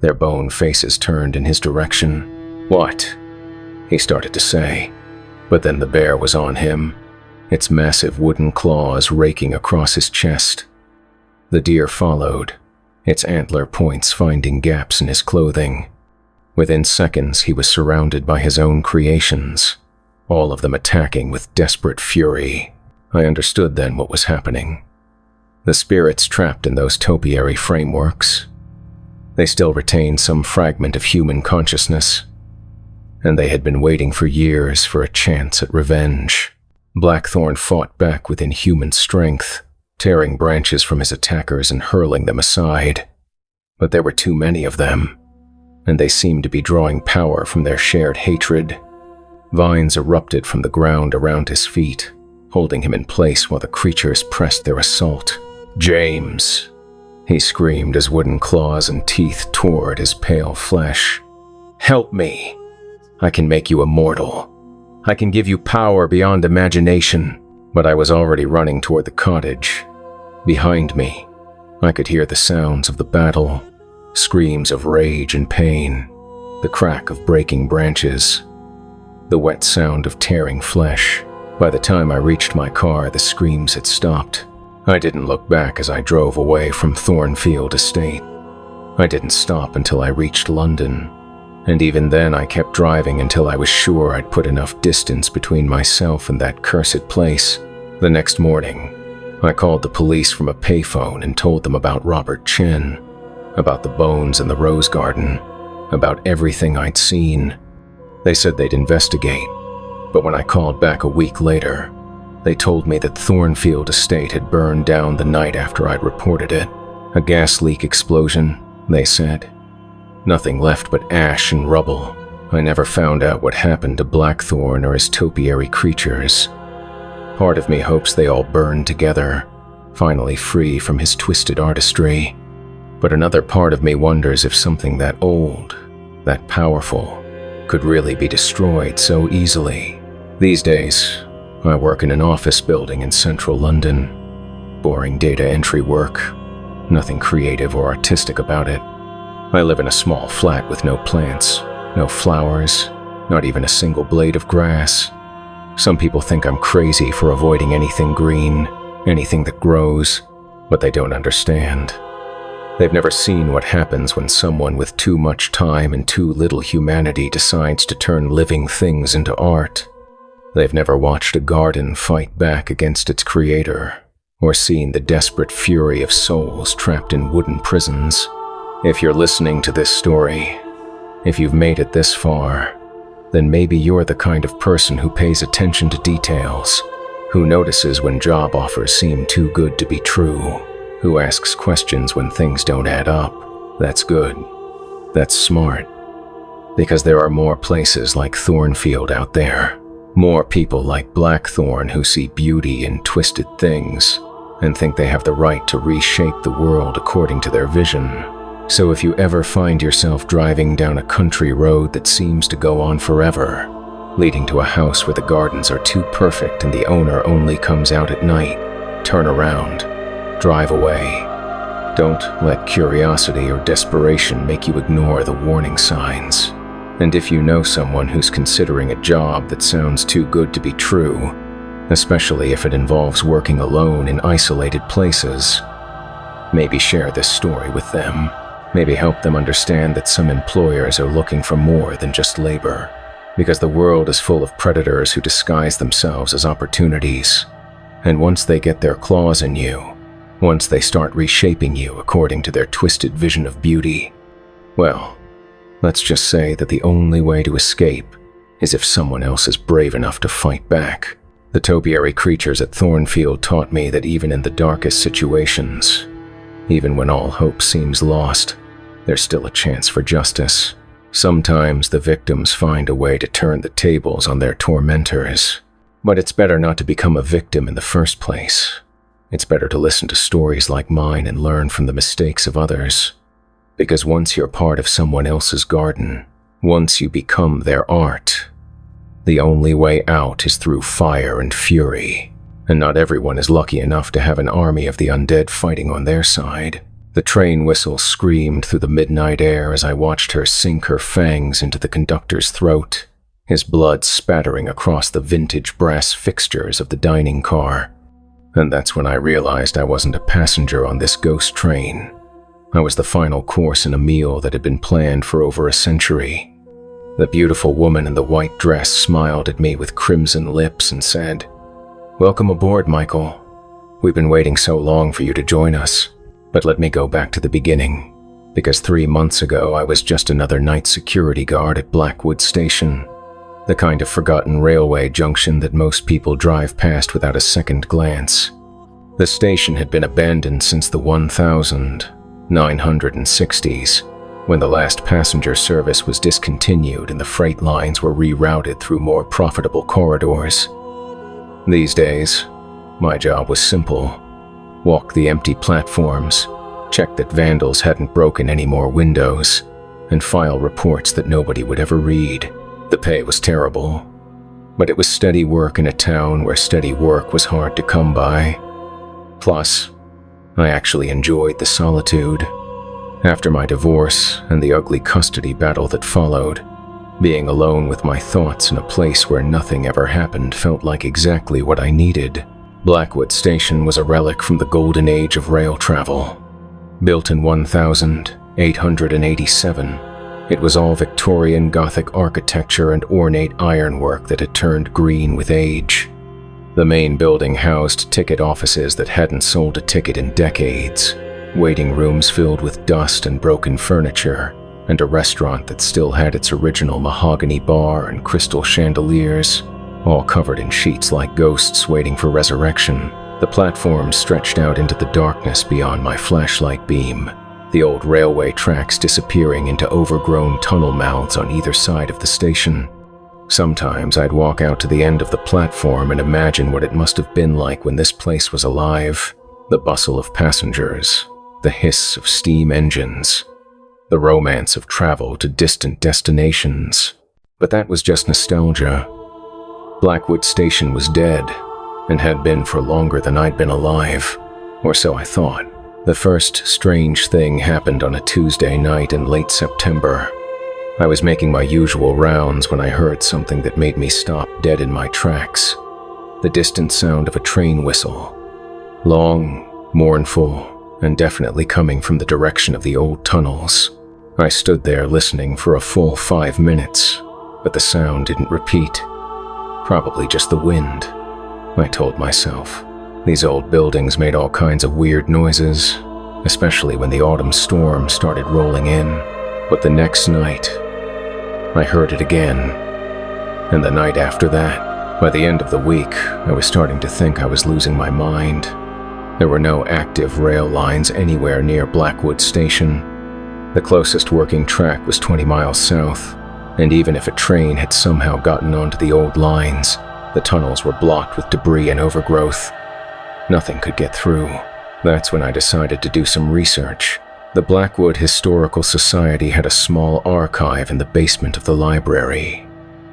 their bone faces turned in his direction. What? He started to say, but then the bear was on him, its massive wooden claws raking across his chest. The deer followed, its antler points finding gaps in his clothing. Within seconds, he was surrounded by his own creations, all of them attacking with desperate fury. I understood then what was happening. The spirits trapped in those topiary frameworks, they still retained some fragment of human consciousness, and they had been waiting for years for a chance at revenge. Blackthorn fought back with inhuman strength, tearing branches from his attackers and hurling them aside. But there were too many of them, and they seemed to be drawing power from their shared hatred. Vines erupted from the ground around his feet, holding him in place while the creatures pressed their assault. James, he screamed as wooden claws and teeth tore at his pale flesh. Help me. I can make you immortal. I can give you power beyond imagination. But I was already running toward the cottage. Behind me, I could hear the sounds of the battle, screams of rage and pain, the crack of breaking branches, the wet sound of tearing flesh. By the time I reached my car, the screams had stopped. I didn't look back as I drove away from Thornfield Estate. I didn't stop until I reached London, and even then I kept driving until I was sure I'd put enough distance between myself and that cursed place. The next morning, I called the police from a payphone and told them about Robert Chen, about the bones in the rose garden. about everything I'd seen. They said they'd investigate, but when I called back a week later, they told me that Thornfield Estate had burned down the night after I'd reported it. A gas leak explosion, they said. Nothing left but ash and rubble. I never found out what happened to Blackthorn or his topiary creatures. Part of me hopes they all burned together, finally free from his twisted artistry. But another part of me wonders if something that old, that powerful, could really be destroyed so easily. These days, I work in an office building in central London. Boring data entry work. Nothing creative or artistic about it. I live in a small flat with no plants, no flowers, not even a single blade of grass. Some people think I'm crazy for avoiding anything green, anything that grows, but they don't understand. They've never seen what happens when someone with too much time and too little humanity decides to turn living things into art. They've never watched a garden fight back against its creator, or seen the desperate fury of souls trapped in wooden prisons. If you're listening to this story, if you've made it this far, then maybe you're the kind of person who pays attention to details, who notices when job offers seem too good to be true, who asks questions when things don't add up. That's good. That's smart. Because there are more places like Thornfield out there. More people like Blackthorn who see beauty in twisted things and think they have the right to reshape the world according to their vision. So if you ever find yourself driving down a country road that seems to go on forever, leading to a house where the gardens are too perfect and the owner only comes out at night, turn around, drive away. Don't let curiosity or desperation make you ignore the warning signs. And if you know someone who's considering a job that sounds too good to be true, especially if it involves working alone in isolated places, maybe share this story with them. Maybe help them understand that some employers are looking for more than just labor, because the world is full of predators who disguise themselves as opportunities. And once they get their claws in you, once they start reshaping you according to their twisted vision of beauty, well, let's just say that the only way to escape is if someone else is brave enough to fight back. The topiary creatures at Thornfield taught me that even in the darkest situations, even when all hope seems lost, there's still a chance for justice. Sometimes the victims find a way to turn the tables on their tormentors. But it's better not to become a victim in the first place. It's better to listen to stories like mine and learn from the mistakes of others. Because once you're part of someone else's garden, once you become their art, the only way out is through fire and fury. And not everyone is lucky enough to have an army of the undead fighting on their side. The train whistle screamed through the midnight air as I watched her sink her fangs into the conductor's throat, his blood spattering across the vintage brass fixtures of the dining car. And that's when I realized I wasn't a passenger on this ghost train. I was the final course in a meal that had been planned for over a century. The beautiful woman in the white dress smiled at me with crimson lips and said, "Welcome aboard, Michael. We've been waiting so long for you to join us. But let me go back to the beginning, because 3 months ago I was just another night security guard at Blackwood Station, the kind of forgotten railway junction that most people drive past without a second glance. The station had been abandoned since the 1960s, when the last passenger service was discontinued and the freight lines were rerouted through more profitable corridors. These days, my job was simple. Walk the empty platforms, check that vandals hadn't broken any more windows, and file reports that nobody would ever read. The pay was terrible, but it was steady work in a town where steady work was hard to come by. Plus, I actually enjoyed the solitude. After my divorce and the ugly custody battle that followed, being alone with my thoughts in a place where nothing ever happened felt like exactly what I needed. Blackwood Station was a relic from the golden age of rail travel. Built in 1887, it was all Victorian Gothic architecture and ornate ironwork that had turned green with age. The main building housed ticket offices that hadn't sold a ticket in decades, waiting rooms filled with dust and broken furniture, and a restaurant that still had its original mahogany bar and crystal chandeliers, all covered in sheets like ghosts waiting for resurrection. The platform stretched out into the darkness beyond my flashlight beam, the old railway tracks disappearing into overgrown tunnel mouths on either side of the station. Sometimes I'd walk out to the end of the platform and imagine what it must have been like when this place was alive. The bustle of passengers, the hiss of steam engines, the romance of travel to distant destinations. But that was just nostalgia. Blackwood Station was dead, and had been for longer than I'd been alive, or so I thought. The first strange thing happened on a Tuesday night in late September. I was making my usual rounds when I heard something that made me stop dead in my tracks. The distant sound of a train whistle. Long, mournful, and definitely coming from the direction of the old tunnels. I stood there listening for a full 5 minutes, but the sound didn't repeat. Probably just the wind, I told myself. These old buildings made all kinds of weird noises, especially when the autumn storm started rolling in. But the next night, I heard it again. And the night after that. By the end of the week, I was starting to think I was losing my mind. There were no active rail lines anywhere near Blackwood Station. The closest working track was 20 miles south, and even if a train had somehow gotten onto the old lines, the tunnels were blocked with debris and overgrowth. Nothing could get through. That's when I decided to do some research. The Blackwood Historical Society had a small archive in the basement of the library,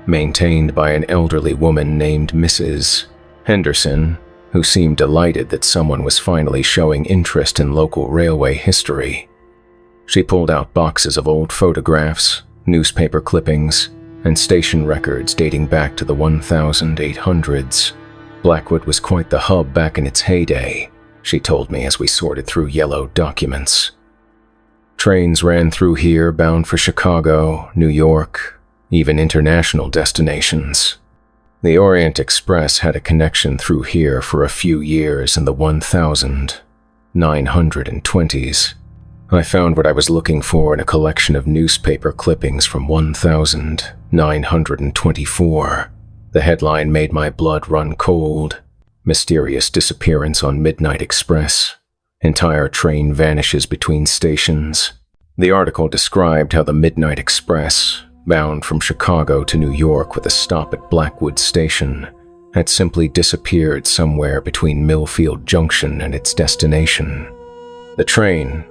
maintained by an elderly woman named Mrs. Henderson, who seemed delighted that someone was finally showing interest in local railway history. She pulled out boxes of old photographs, newspaper clippings, and station records dating back to the 1800s. Blackwood was quite the hub back in its heyday, she told me as we sorted through yellow documents. Trains ran through here bound for Chicago, New York, even international destinations. The Orient Express had a connection through here for a few years in the 1920s. I found what I was looking for in a collection of newspaper clippings from 1924. The headline made my blood run cold. Mysterious disappearance on Midnight Express. Entire train vanishes between stations. The article described how the Midnight Express, bound from Chicago to New York with a stop at Blackwood Station, had simply disappeared somewhere between Millfield Junction and its destination. The train,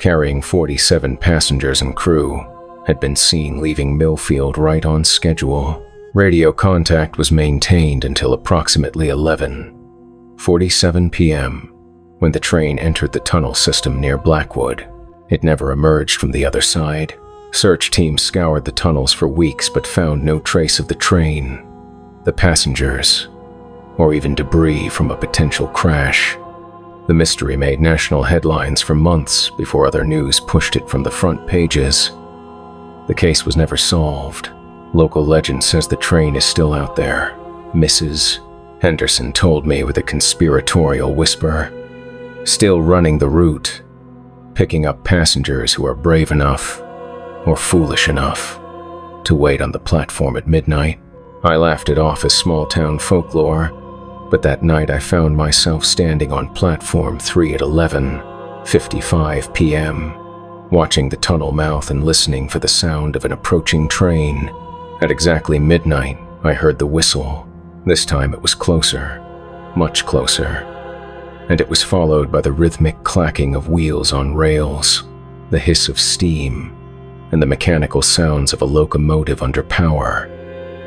carrying 47 passengers and crew, had been seen leaving Millfield right on schedule. Radio contact was maintained until approximately 11:47 p.m., when the train entered the tunnel system near Blackwood. It never emerged from the other side. Search teams scoured the tunnels for weeks but found no trace of the train, the passengers, or even debris from a potential crash. The mystery made national headlines for months before other news pushed it from the front pages. The case was never solved. Local legend says the train is still out there, Mrs. Henderson told me with a conspiratorial whisper. Still running the route, picking up passengers who are brave enough, or foolish enough, to wait on the platform at midnight. I laughed it off as small-town folklore, but that night I found myself standing on platform 3 at 11:55 p.m., watching the tunnel mouth and listening for the sound of an approaching train. At exactly midnight, I heard the whistle. This time it was closer, much closer, and it was followed by the rhythmic clacking of wheels on rails, the hiss of steam, and the mechanical sounds of a locomotive under power.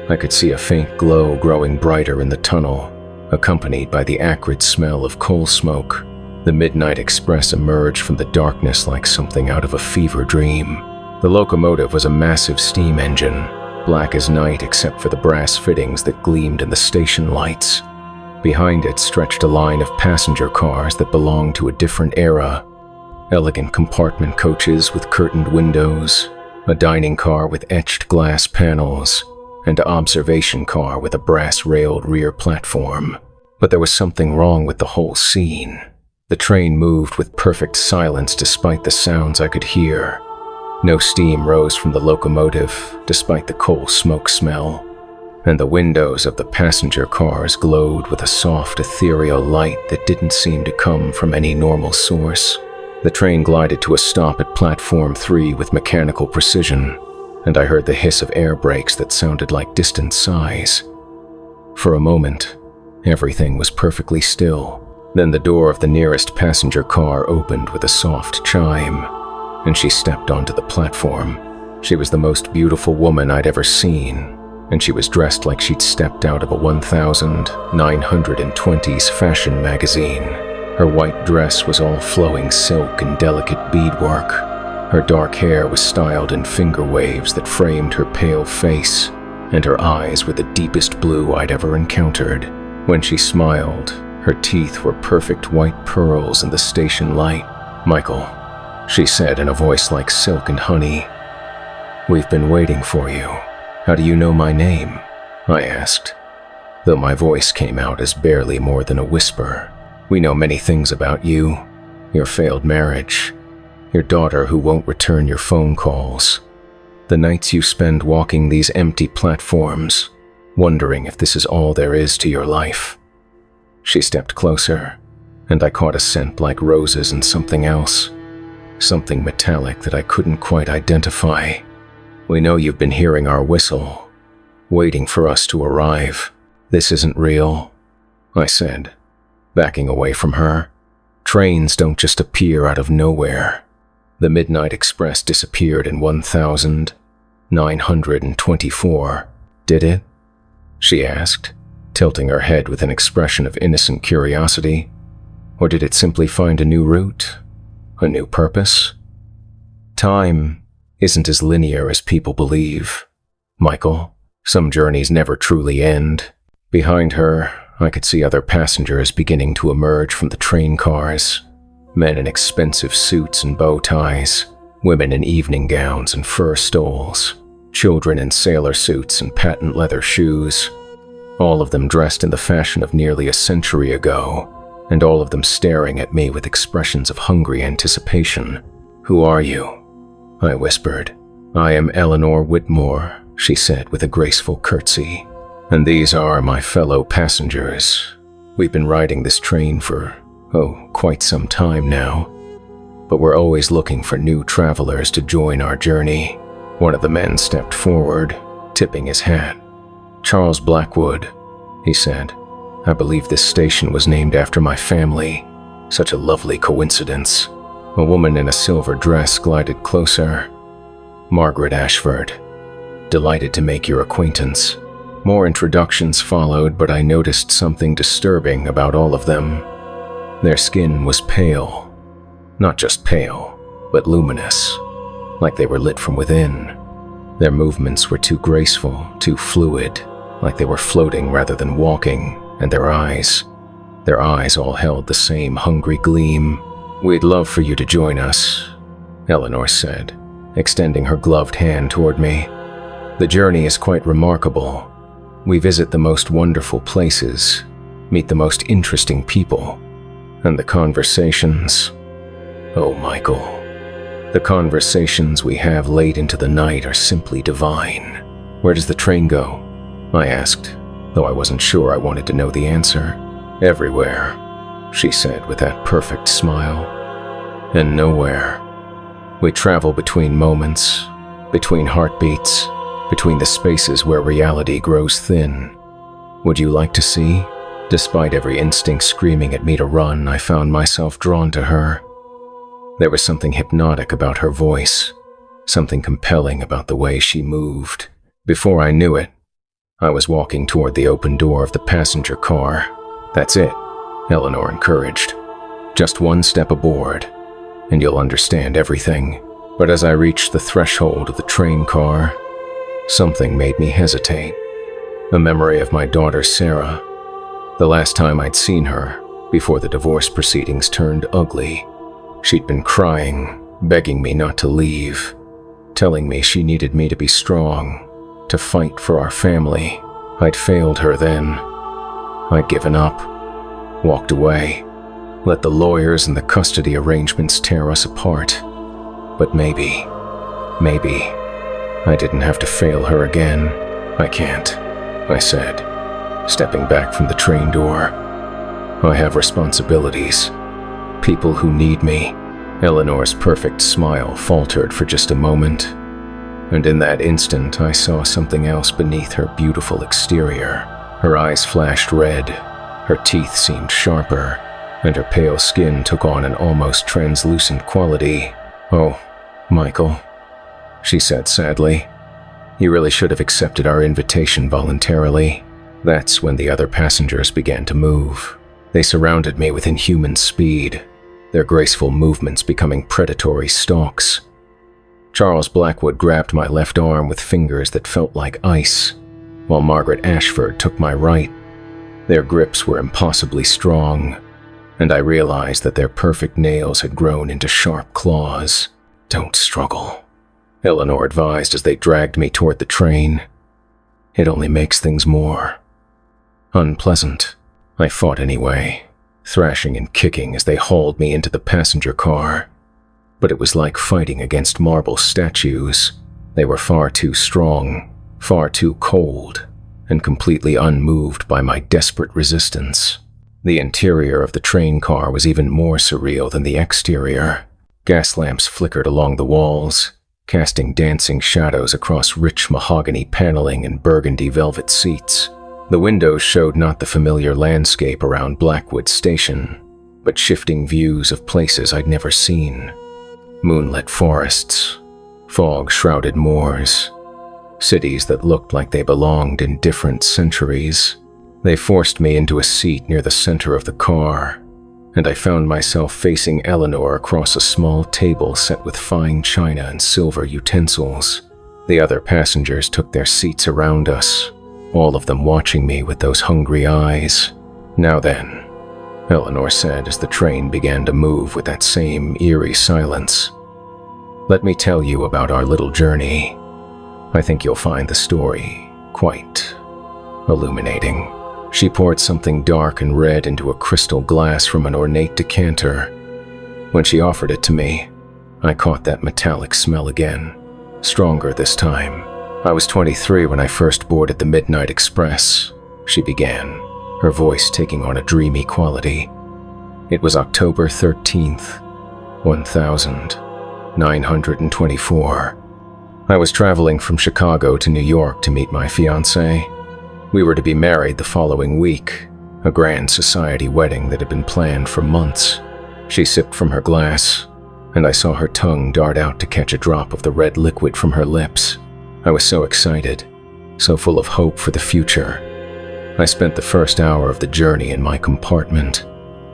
I could see a faint glow growing brighter in the tunnel, accompanied by the acrid smell of coal smoke. The Midnight Express emerged from the darkness like something out of a fever dream. The locomotive was a massive steam engine, black as night except for the brass fittings that gleamed in the station lights. Behind it stretched a line of passenger cars that belonged to a different era. Elegant compartment coaches with curtained windows, a dining car with etched glass panels, and an observation car with a brass-railed rear platform. But there was something wrong with the whole scene. The train moved with perfect silence despite the sounds I could hear. No steam rose from the locomotive, despite the coal smoke smell, and the windows of the passenger cars glowed with a soft, ethereal light that didn't seem to come from any normal source. The train glided to a stop at Platform 3 with mechanical precision, and I heard the hiss of air brakes that sounded like distant sighs. For a moment, everything was perfectly still. Then the door of the nearest passenger car opened with a soft chime, and she stepped onto the platform. She was the most beautiful woman I'd ever seen, and she was dressed like she'd stepped out of a 1920s fashion magazine. Her white dress was all flowing silk and delicate beadwork. Her dark hair was styled in finger waves that framed her pale face, and her eyes were the deepest blue I'd ever encountered. When she smiled, her teeth were perfect white pearls in the station light. "Michael," she said in a voice like silk and honey, "we've been waiting for you. How do you know my name?" I asked, though my voice came out as barely more than a whisper. "We know many things about you. Your failed marriage, your daughter who won't return your phone calls, the nights you spend walking these empty platforms, wondering if this is all there is to your life." She stepped closer, and I caught a scent like roses and something else, something metallic that I couldn't quite identify. "We know you've been hearing our whistle, waiting for us to arrive. This isn't real," I said, backing away from her. "Trains don't just appear out of nowhere. The Midnight Express disappeared in 1924, did it?" she asked, tilting her head with an expression of innocent curiosity. "Or did it simply find a new route, a new purpose? Time isn't as linear as people believe, Michael. Some journeys never truly end." Behind her, I could see other passengers beginning to emerge from the train cars. Men in expensive suits and bow ties, women in evening gowns and fur stoles, children in sailor suits and patent leather shoes, all of them dressed in the fashion of nearly a century ago, and all of them staring at me with expressions of hungry anticipation. "Who are you?" I whispered. "I am Eleanor Whitmore," she said with a graceful curtsy. "And these are my fellow passengers. We've been riding this train for, quite some time now. But we're always looking for new travelers to join our journey." One of the men stepped forward, tipping his hat. "Charles Blackwood," he said. "I believe this station was named after my family. Such a lovely coincidence." A woman in a silver dress glided closer. "Margaret Ashford. Delighted to make your acquaintance." More introductions followed, but I noticed something disturbing about all of them. Their skin was pale. Not just pale, but luminous, like they were lit from within. Their movements were too graceful, too fluid, like they were floating rather than walking, and their eyes all held the same hungry gleam. "We'd love for you to join us," Eleanor said, extending her gloved hand toward me. "The journey is quite remarkable. We visit the most wonderful places, meet the most interesting people, and the conversations, oh Michael, the conversations we have late into the night are simply divine." "Where does the train go?" I asked, though I wasn't sure I wanted to know the answer. "Everywhere," she said with that perfect smile. "And nowhere. We travel between moments, between heartbeats, between the spaces where reality grows thin. Would you like to see?" Despite every instinct screaming at me to run, I found myself drawn to her. There was something hypnotic about her voice, something compelling about the way she moved. Before I knew it, I was walking toward the open door of the passenger car. "That's it," Eleanor encouraged. "Just one step aboard, and you'll understand everything." But as I reached the threshold of the train car, something made me hesitate. A memory of my daughter Sarah. The last time I'd seen her, before the divorce proceedings turned ugly, she'd been crying, begging me not to leave, telling me she needed me to be strong, to fight for our family. I'd failed her then. I'd given up, walked away, let the lawyers and the custody arrangements tear us apart. But maybe Maybe I didn't have to fail her again. I can't, I said, stepping back from the train door. I have responsibilities. People who need me. Eleanor's perfect smile faltered for just a moment, and in that instant I saw something else beneath her beautiful exterior. Her eyes flashed red, her teeth seemed sharper, and her pale skin took on an almost translucent quality. "Oh, Michael," she said sadly, "you really should have accepted our invitation voluntarily." That's when the other passengers began to move. They surrounded me with inhuman speed, their graceful movements becoming predatory stalks. Charles Blackwood grabbed my left arm with fingers that felt like ice, while Margaret Ashford took my right. Their grips were impossibly strong, and I realized that their perfect nails had grown into sharp claws. "Don't struggle," Eleanor advised as they dragged me toward the train. "It only makes things more unpleasant." I fought anyway, thrashing and kicking as they hauled me into the passenger car. But it was like fighting against marble statues. They were far too strong, far too cold, and completely unmoved by my desperate resistance. The interior of the train car was even more surreal than the exterior. Gas lamps flickered along the walls, casting dancing shadows across rich mahogany paneling and burgundy velvet seats. The windows showed not the familiar landscape around Blackwood Station, but shifting views of places I'd never seen. Moonlit forests, fog-shrouded moors, cities that looked like they belonged in different centuries. They forced me into a seat near the center of the car, and I found myself facing Eleanor across a small table set with fine china and silver utensils. The other passengers took their seats around us, all of them watching me with those hungry eyes. "Now then," Eleanor said as the train began to move with that same eerie silence, "let me tell you about our little journey. I think you'll find the story quite illuminating." She poured something dark and red into a crystal glass from an ornate decanter. When she offered it to me, I caught that metallic smell again, stronger this time. "I was 23 when I first boarded the Midnight Express," she began, her voice taking on a dreamy quality. "It was October 13th, 1924. I was traveling from Chicago to New York to meet my fiancée. We were to be married the following week, a grand society wedding that had been planned for months." She sipped from her glass, and I saw her tongue dart out to catch a drop of the red liquid from her lips. I was so excited, so full of hope for the future. I spent the first hour of the journey in my compartment,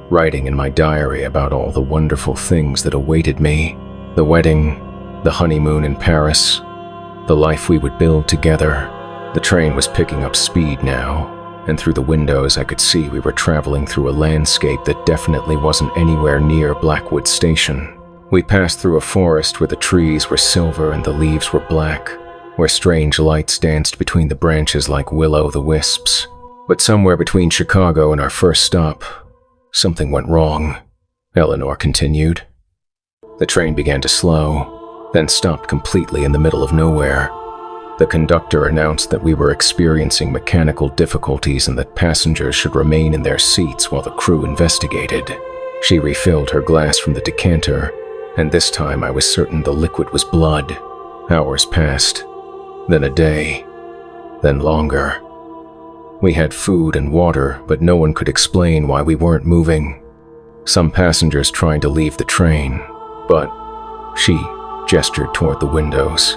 writing in my diary about all the wonderful things that awaited me. The wedding, the honeymoon in Paris, the life we would build together. The train was picking up speed now, and through the windows I could see we were traveling through a landscape that definitely wasn't anywhere near Blackwood Station. We passed through a forest where the trees were silver and the leaves were black, where strange lights danced between the branches like will-o'-the-wisps. But somewhere between Chicago and our first stop, something went wrong, Eleanor continued. The train began to slow, then stopped completely in the middle of nowhere. The conductor announced that we were experiencing mechanical difficulties and that passengers should remain in their seats while the crew investigated. She refilled her glass from the decanter, and this time I was certain the liquid was blood. Hours passed, then a day, then longer. We had food and water, but no one could explain why we weren't moving. Some passengers tried to leave the train, but she gestured toward the windows.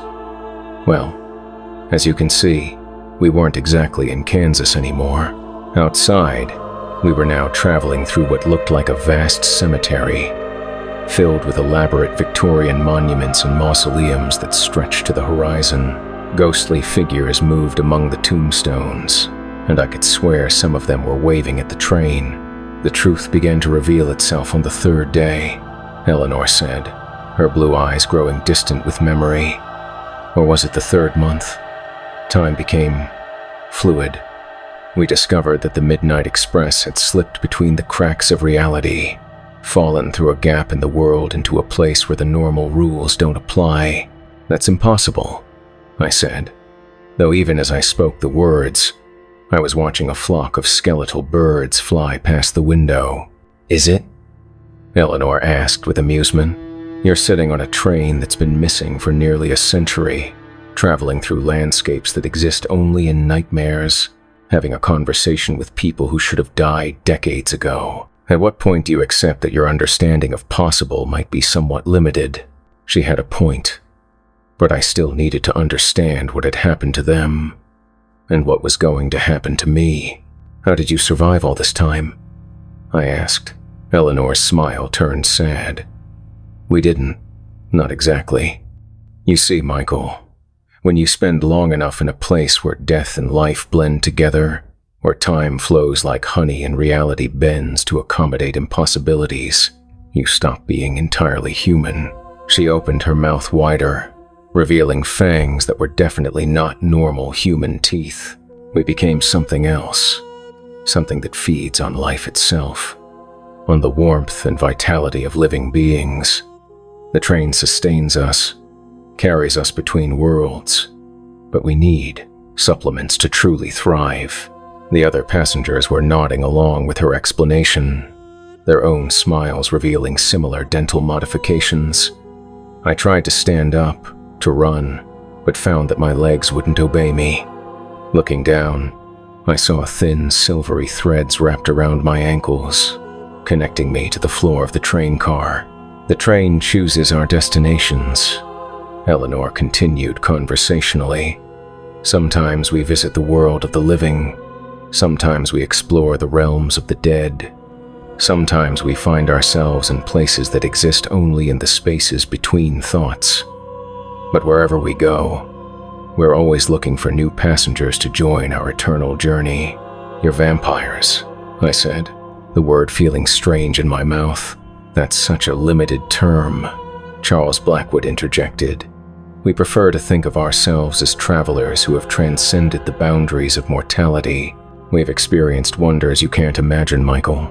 Well, as you can see, we weren't exactly in Kansas anymore. Outside, we were now traveling through what looked like a vast cemetery, filled with elaborate Victorian monuments and mausoleums that stretched to the horizon. Ghostly figures moved among the tombstones, and I could swear some of them were waving at the train. The truth began to reveal itself on the third day, Eleanor said, her blue eyes growing distant with memory. Or was it the third month? Time became fluid. We discovered that the Midnight Express had slipped between the cracks of reality, fallen through a gap in the world into a place where the normal rules don't apply. That's impossible, I said, though even as I spoke the words, I was watching a flock of skeletal birds fly past the window. Is it? Eleanor asked with amusement. You're sitting on a train that's been missing for nearly a century, traveling through landscapes that exist only in nightmares, having a conversation with people who should have died decades ago. At what point do you accept that your understanding of possible might be somewhat limited? She had a point, but I still needed to understand what had happened to them, and what was going to happen to me. How did you survive all this time? I asked. Eleanor's smile turned sad. We didn't. Not exactly. You see, Michael, when you spend long enough in a place where death and life blend together, where time flows like honey and reality bends to accommodate impossibilities, you stop being entirely human. She opened her mouth wider, revealing fangs that were definitely not normal human teeth. We became something else, something that feeds on life itself, on the warmth and vitality of living beings. The train sustains us, carries us between worlds, but we need supplements to truly thrive. The other passengers were nodding along with her explanation, their own smiles revealing similar dental modifications. I tried to stand up, to run, but found that my legs wouldn't obey me. Looking down, I saw thin, silvery threads wrapped around my ankles, connecting me to the floor of the train car. The train chooses our destinations, Eleanor continued conversationally. Sometimes we visit the world of the living, sometimes we explore the realms of the dead, sometimes we find ourselves in places that exist only in the spaces between thoughts. But wherever we go, we're always looking for new passengers to join our eternal journey. You're vampires, I said, the word feeling strange in my mouth. That's such a limited term, Charles Blackwood interjected. We prefer to think of ourselves as travelers who have transcended the boundaries of mortality. We've experienced wonders you can't imagine, Michael.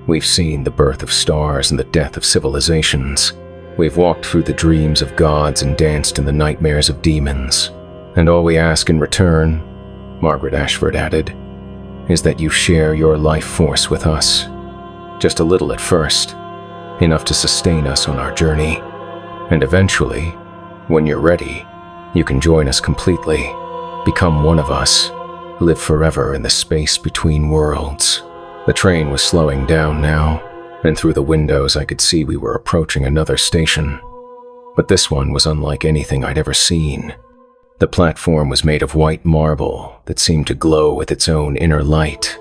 We've seen the birth of stars and the death of civilizations. We've walked through the dreams of gods and danced in the nightmares of demons. And all we ask in return, Margaret Ashford added, is that you share your life force with us. Just a little at first, enough to sustain us on our journey. And eventually, when you're ready, you can join us completely, become one of us, live forever in the space between worlds. The train was slowing down now, and through the windows I could see we were approaching another station. But this one was unlike anything I'd ever seen. The platform was made of white marble that seemed to glow with its own inner light.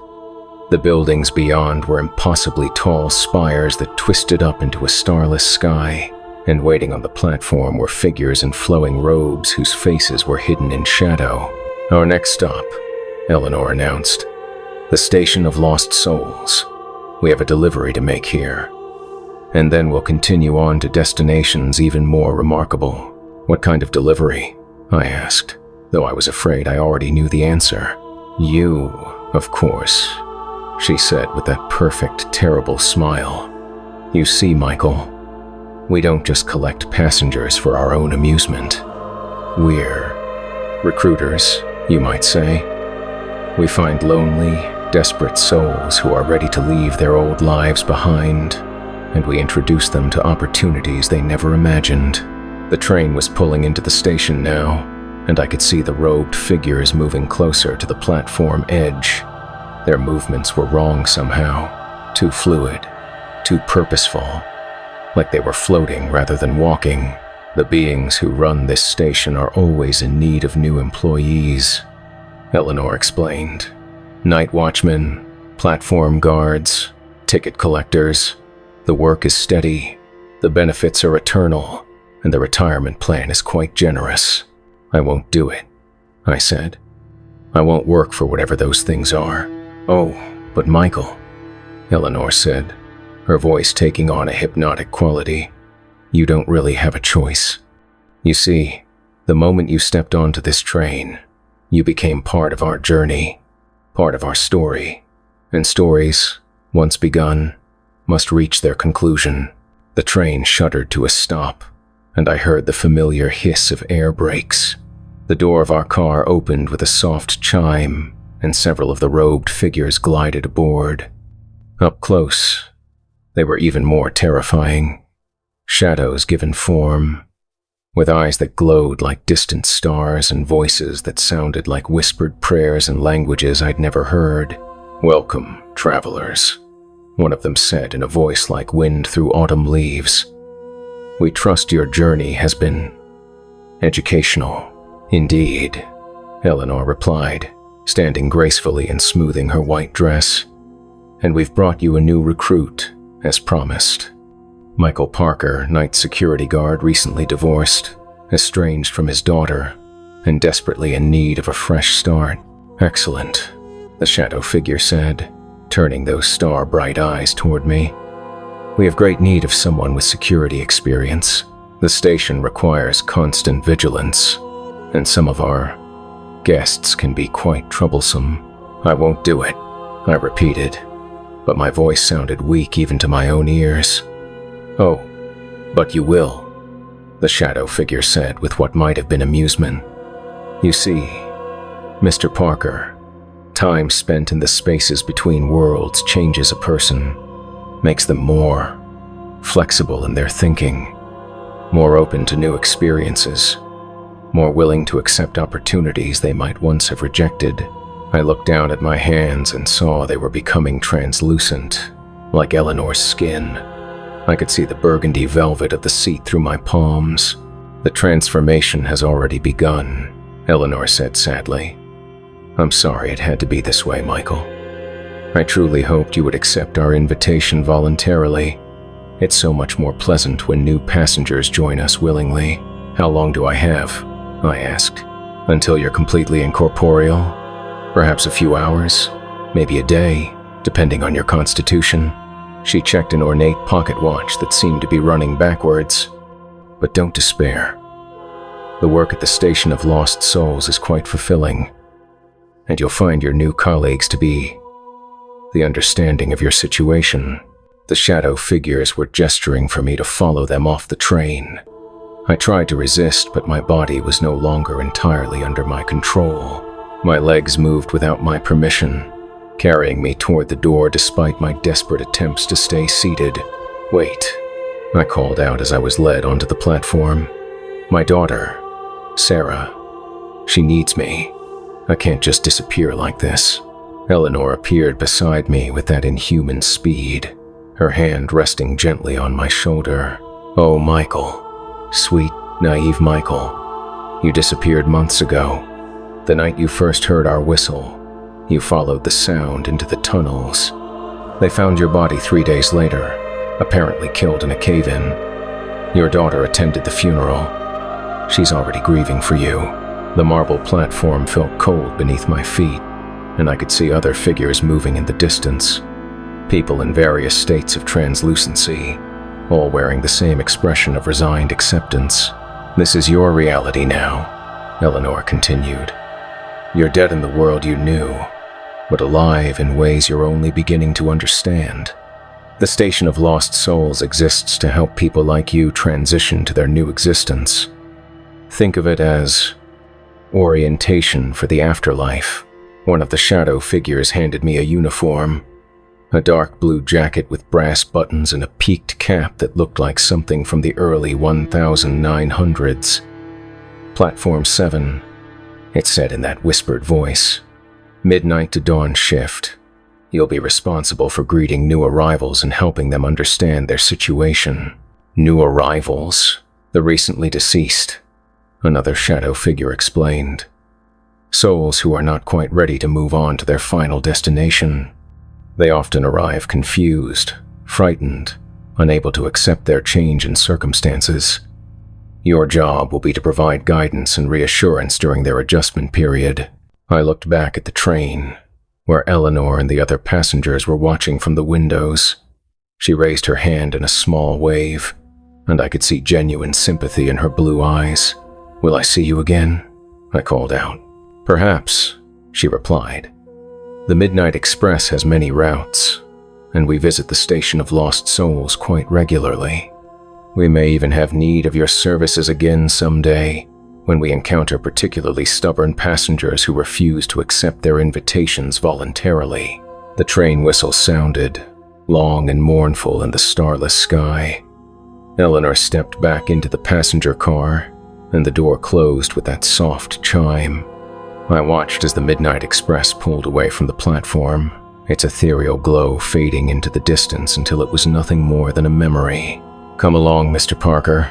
The buildings beyond were impossibly tall spires that twisted up into a starless sky, and waiting on the platform were figures in flowing robes whose faces were hidden in shadow. Our next stop, Eleanor announced. The Station of Lost Souls. We have a delivery to make here. And then we'll continue on to destinations even more remarkable. What kind of delivery? I asked, though I was afraid I already knew the answer. You, of course, she said with that perfect, terrible smile. You see, Michael, we don't just collect passengers for our own amusement. We're recruiters, you might say. We find lonely, desperate souls who are ready to leave their old lives behind, and we introduce them to opportunities they never imagined. The train was pulling into the station now, and I could see the robed figures moving closer to the platform edge. Their movements were wrong somehow, too fluid, too purposeful, like they were floating rather than walking. The beings who run this station are always in need of new employees, Eleanor explained. Night watchmen, platform guards, ticket collectors. The work is steady, the benefits are eternal, and the retirement plan is quite generous. I won't do it, I said. I won't work for whatever those things are. Oh, but Michael, Eleanor said, her voice taking on a hypnotic quality. You don't really have a choice. You see, the moment you stepped onto this train, you became part of our journey, part of our story. And stories, once begun, must reach their conclusion. The train shuddered to a stop, and I heard the familiar hiss of air brakes. The door of our car opened with a soft chime, and several of the robed figures glided aboard. Up close, they were even more terrifying. Shadows given form, with eyes that glowed like distant stars and voices that sounded like whispered prayers in languages I'd never heard. "Welcome, travelers," one of them said in a voice like wind through autumn leaves. "We trust your journey has been educational." "Indeed," Eleanor replied, standing gracefully and smoothing her white dress. "And we've brought you a new recruit, as promised. Michael Parker, night security guard, recently divorced, estranged from his daughter, and desperately in need of a fresh start." "Excellent," the shadow figure said, turning those star-bright eyes toward me. "We have great need of someone with security experience. The station requires constant vigilance, and some of our guests can be quite troublesome." "I won't do it," I repeated, but my voice sounded weak even to my own ears. "Oh, but you will," the shadow figure said with what might have been amusement. "You see, Mr. Parker, time spent in the spaces between worlds changes a person, makes them more flexible in their thinking, more open to new experiences, more willing to accept opportunities they might once have rejected." I looked down at my hands and saw they were becoming translucent, like Eleanor's skin. I could see the burgundy velvet of the seat through my palms. "The transformation has already begun," Eleanor said sadly. "I'm sorry it had to be this way, Michael. I truly hoped you would accept our invitation voluntarily. It's so much more pleasant when new passengers join us willingly." "How long do I have?" I asked. "Until you're completely incorporeal? Perhaps a few hours, maybe a day, depending on your constitution." She checked an ornate pocket watch that seemed to be running backwards. "But don't despair. The work at the Station of Lost Souls is quite fulfilling, and you'll find your new colleagues to be the understanding of your situation." The shadow figures were gesturing for me to follow them off the train. I tried to resist, but my body was no longer entirely under my control. My legs moved without my permission, carrying me toward the door despite my desperate attempts to stay seated. "Wait," I called out as I was led onto the platform. "My daughter, Sarah, she needs me. I can't just disappear like this." Eleanor appeared beside me with that inhuman speed, her hand resting gently on my shoulder. "Oh, Michael, sweet, naive Michael, you disappeared months ago. The night you first heard our whistle, you followed the sound into the tunnels. They found your body 3 days later, apparently killed in a cave-in. Your daughter attended the funeral. She's already grieving for you." The marble platform felt cold beneath my feet, and I could see other figures moving in the distance. People in various states of translucency, all wearing the same expression of resigned acceptance. "This is your reality now," Eleanor continued. "You're dead in the world you knew, but alive in ways you're only beginning to understand. The Station of Lost Souls exists to help people like you transition to their new existence. Think of it as orientation for the afterlife." One of the shadow figures handed me a uniform, a dark blue jacket with brass buttons and a peaked cap that looked like something from the early 1900s. "Platform 7, it said in that whispered voice. "Midnight to dawn shift. You'll be responsible for greeting new arrivals and helping them understand their situation." "New arrivals?" "The recently deceased," another shadow figure explained. "Souls who are not quite ready to move on to their final destination. They often arrive confused, frightened, unable to accept their change in circumstances. Your job will be to provide guidance and reassurance during their adjustment period." I looked back at the train, where Eleanor and the other passengers were watching from the windows. She raised her hand in a small wave, and I could see genuine sympathy in her blue eyes. "Will I see you again?" I called out. "Perhaps," she replied. "The Midnight Express has many routes, and we visit the Station of Lost Souls quite regularly." We may even have need of your services again someday, when we encounter particularly stubborn passengers who refuse to accept their invitations voluntarily." The train whistle sounded, long and mournful in the starless sky. Eleanor stepped back into the passenger car, and the door closed with that soft chime. I watched as the Midnight Express pulled away from the platform, its ethereal glow fading into the distance until it was nothing more than a memory. "Come along, Mr. Parker,"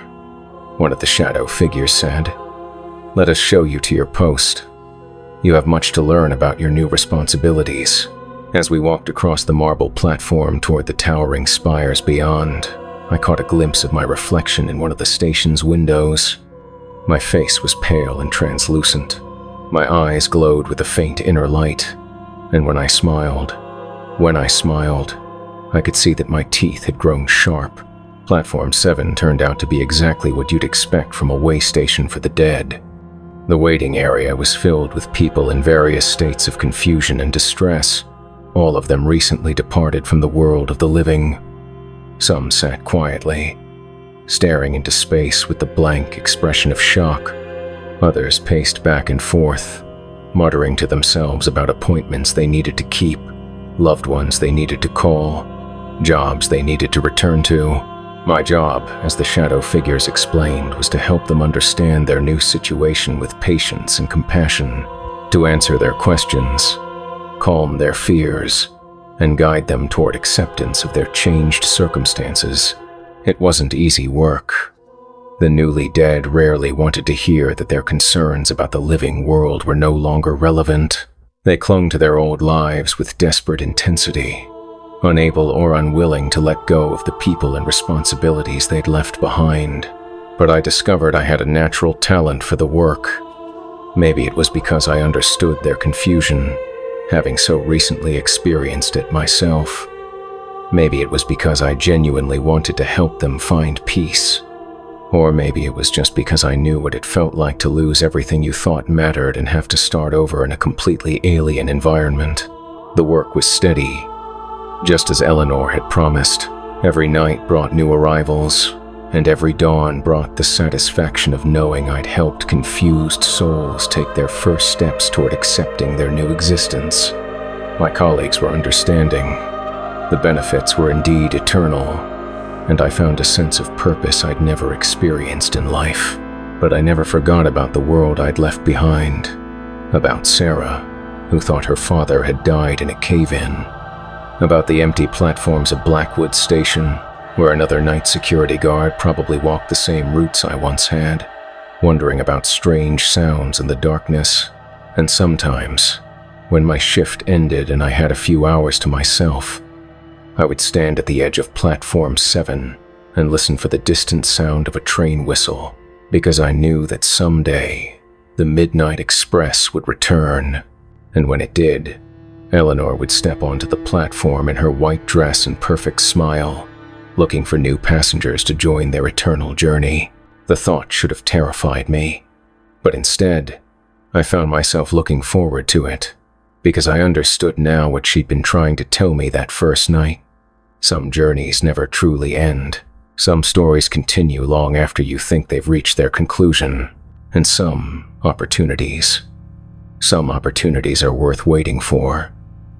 one of the shadow figures said. "Let us show you to your post. You have much to learn about your new responsibilities." As we walked across the marble platform toward the towering spires beyond, I caught a glimpse of my reflection in one of the station's windows. My face was pale and translucent. My eyes glowed with a faint inner light, and when I smiled, I could see that my teeth had grown sharp. Platform 7 turned out to be exactly what you'd expect from a way station for the dead. The waiting area was filled with people in various states of confusion and distress, all of them recently departed from the world of the living. Some sat quietly, staring into space with the blank expression of shock. Others paced back and forth, muttering to themselves about appointments they needed to keep, loved ones they needed to call, jobs they needed to return to. My job, as the shadow figures explained, was to help them understand their new situation with patience and compassion, to answer their questions, calm their fears, and guide them toward acceptance of their changed circumstances. It wasn't easy work. The newly dead rarely wanted to hear that their concerns about the living world were no longer relevant. They clung to their old lives with desperate intensity, unable or unwilling to let go of the people and responsibilities they'd left behind. But I discovered I had a natural talent for the work. Maybe it was because I understood their confusion, having so recently experienced it myself. Maybe it was because I genuinely wanted to help them find peace. Or maybe it was just because I knew what it felt like to lose everything you thought mattered and have to start over in a completely alien environment. The work was steady, just as Eleanor had promised. Every night brought new arrivals, and every dawn brought the satisfaction of knowing I'd helped confused souls take their first steps toward accepting their new existence. My colleagues were understanding. The benefits were indeed eternal, and I found a sense of purpose I'd never experienced in life. But I never forgot about the world I'd left behind, about Sarah, who thought her father had died in a cave-in, about the empty platforms of Blackwood Station, where another night security guard probably walked the same routes I once had, wondering about strange sounds in the darkness. And sometimes, when my shift ended and I had a few hours to myself, I would stand at the edge of Platform 7 and listen for the distant sound of a train whistle, because I knew that someday the Midnight Express would return. And when it did, Eleanor would step onto the platform in her white dress and perfect smile, looking for new passengers to join their eternal journey. The thought should have terrified me, but instead, I found myself looking forward to it, because I understood now what she'd been trying to tell me that first night. Some journeys never truly end. Some stories continue long after you think they've reached their conclusion, and some opportunities are worth waiting for,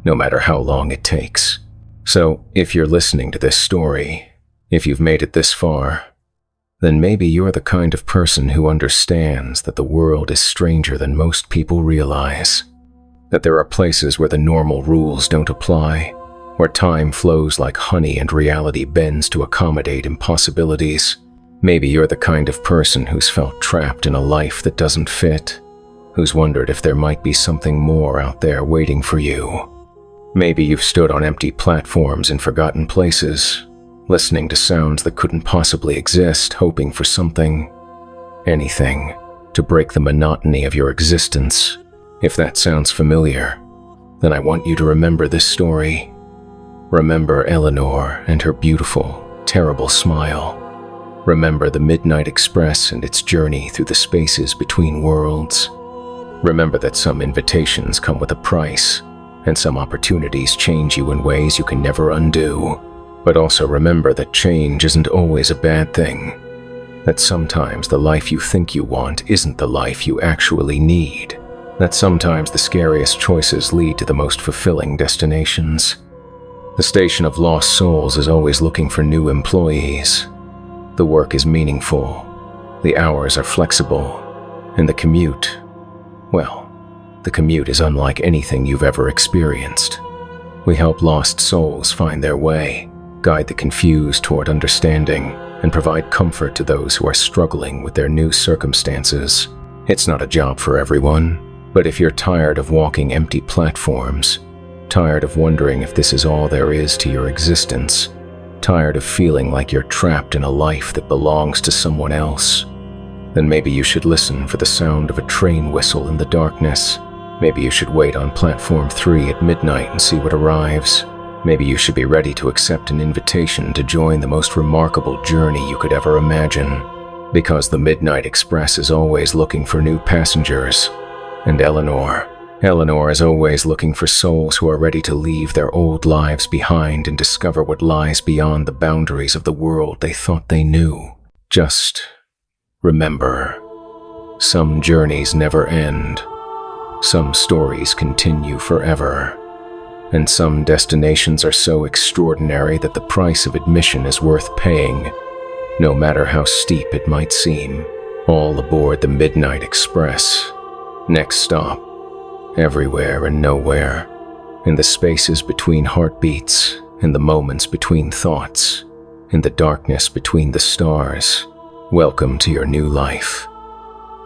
no matter how long it takes. So, if you're listening to this story, if you've made it this far, then maybe you're the kind of person who understands that the world is stranger than most people realize. That there are places where the normal rules don't apply, where time flows like honey and reality bends to accommodate impossibilities. Maybe you're the kind of person who's felt trapped in a life that doesn't fit, who's wondered if there might be something more out there waiting for you. Maybe you've stood on empty platforms in forgotten places, listening to sounds that couldn't possibly exist, hoping for something, anything, to break the monotony of your existence. If that sounds familiar, then I want you to remember this story. Remember Eleanor and her beautiful, terrible smile. Remember the Midnight Express and its journey through the spaces between worlds. Remember that some invitations come with a price, and some opportunities change you in ways you can never undo. But also remember that change isn't always a bad thing. That sometimes the life you think you want isn't the life you actually need. That sometimes the scariest choices lead to the most fulfilling destinations. The Station of Lost Souls is always looking for new employees. The work is meaningful, the hours are flexible, and the commute, well, the commute is unlike anything you've ever experienced. We help lost souls find their way, guide the confused toward understanding, and provide comfort to those who are struggling with their new circumstances. It's not a job for everyone, but if you're tired of walking empty platforms, tired of wondering if this is all there is to your existence, tired of feeling like you're trapped in a life that belongs to someone else, then maybe you should listen for the sound of a train whistle in the darkness. Maybe you should wait on platform 3 at midnight and see what arrives. Maybe you should be ready to accept an invitation to join the most remarkable journey you could ever imagine. Because the Midnight Express is always looking for new passengers. And Eleanor is always looking for souls who are ready to leave their old lives behind and discover what lies beyond the boundaries of the world they thought they knew. Just remember, some journeys never end. Some stories continue forever. And some destinations are so extraordinary that the price of admission is worth paying, no matter how steep it might seem. All aboard the Midnight Express. Next stop, everywhere and nowhere, in the spaces between heartbeats, in the moments between thoughts, in the darkness between the stars. Welcome to your new life.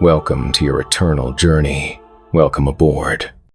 Welcome to your eternal journey. Welcome aboard.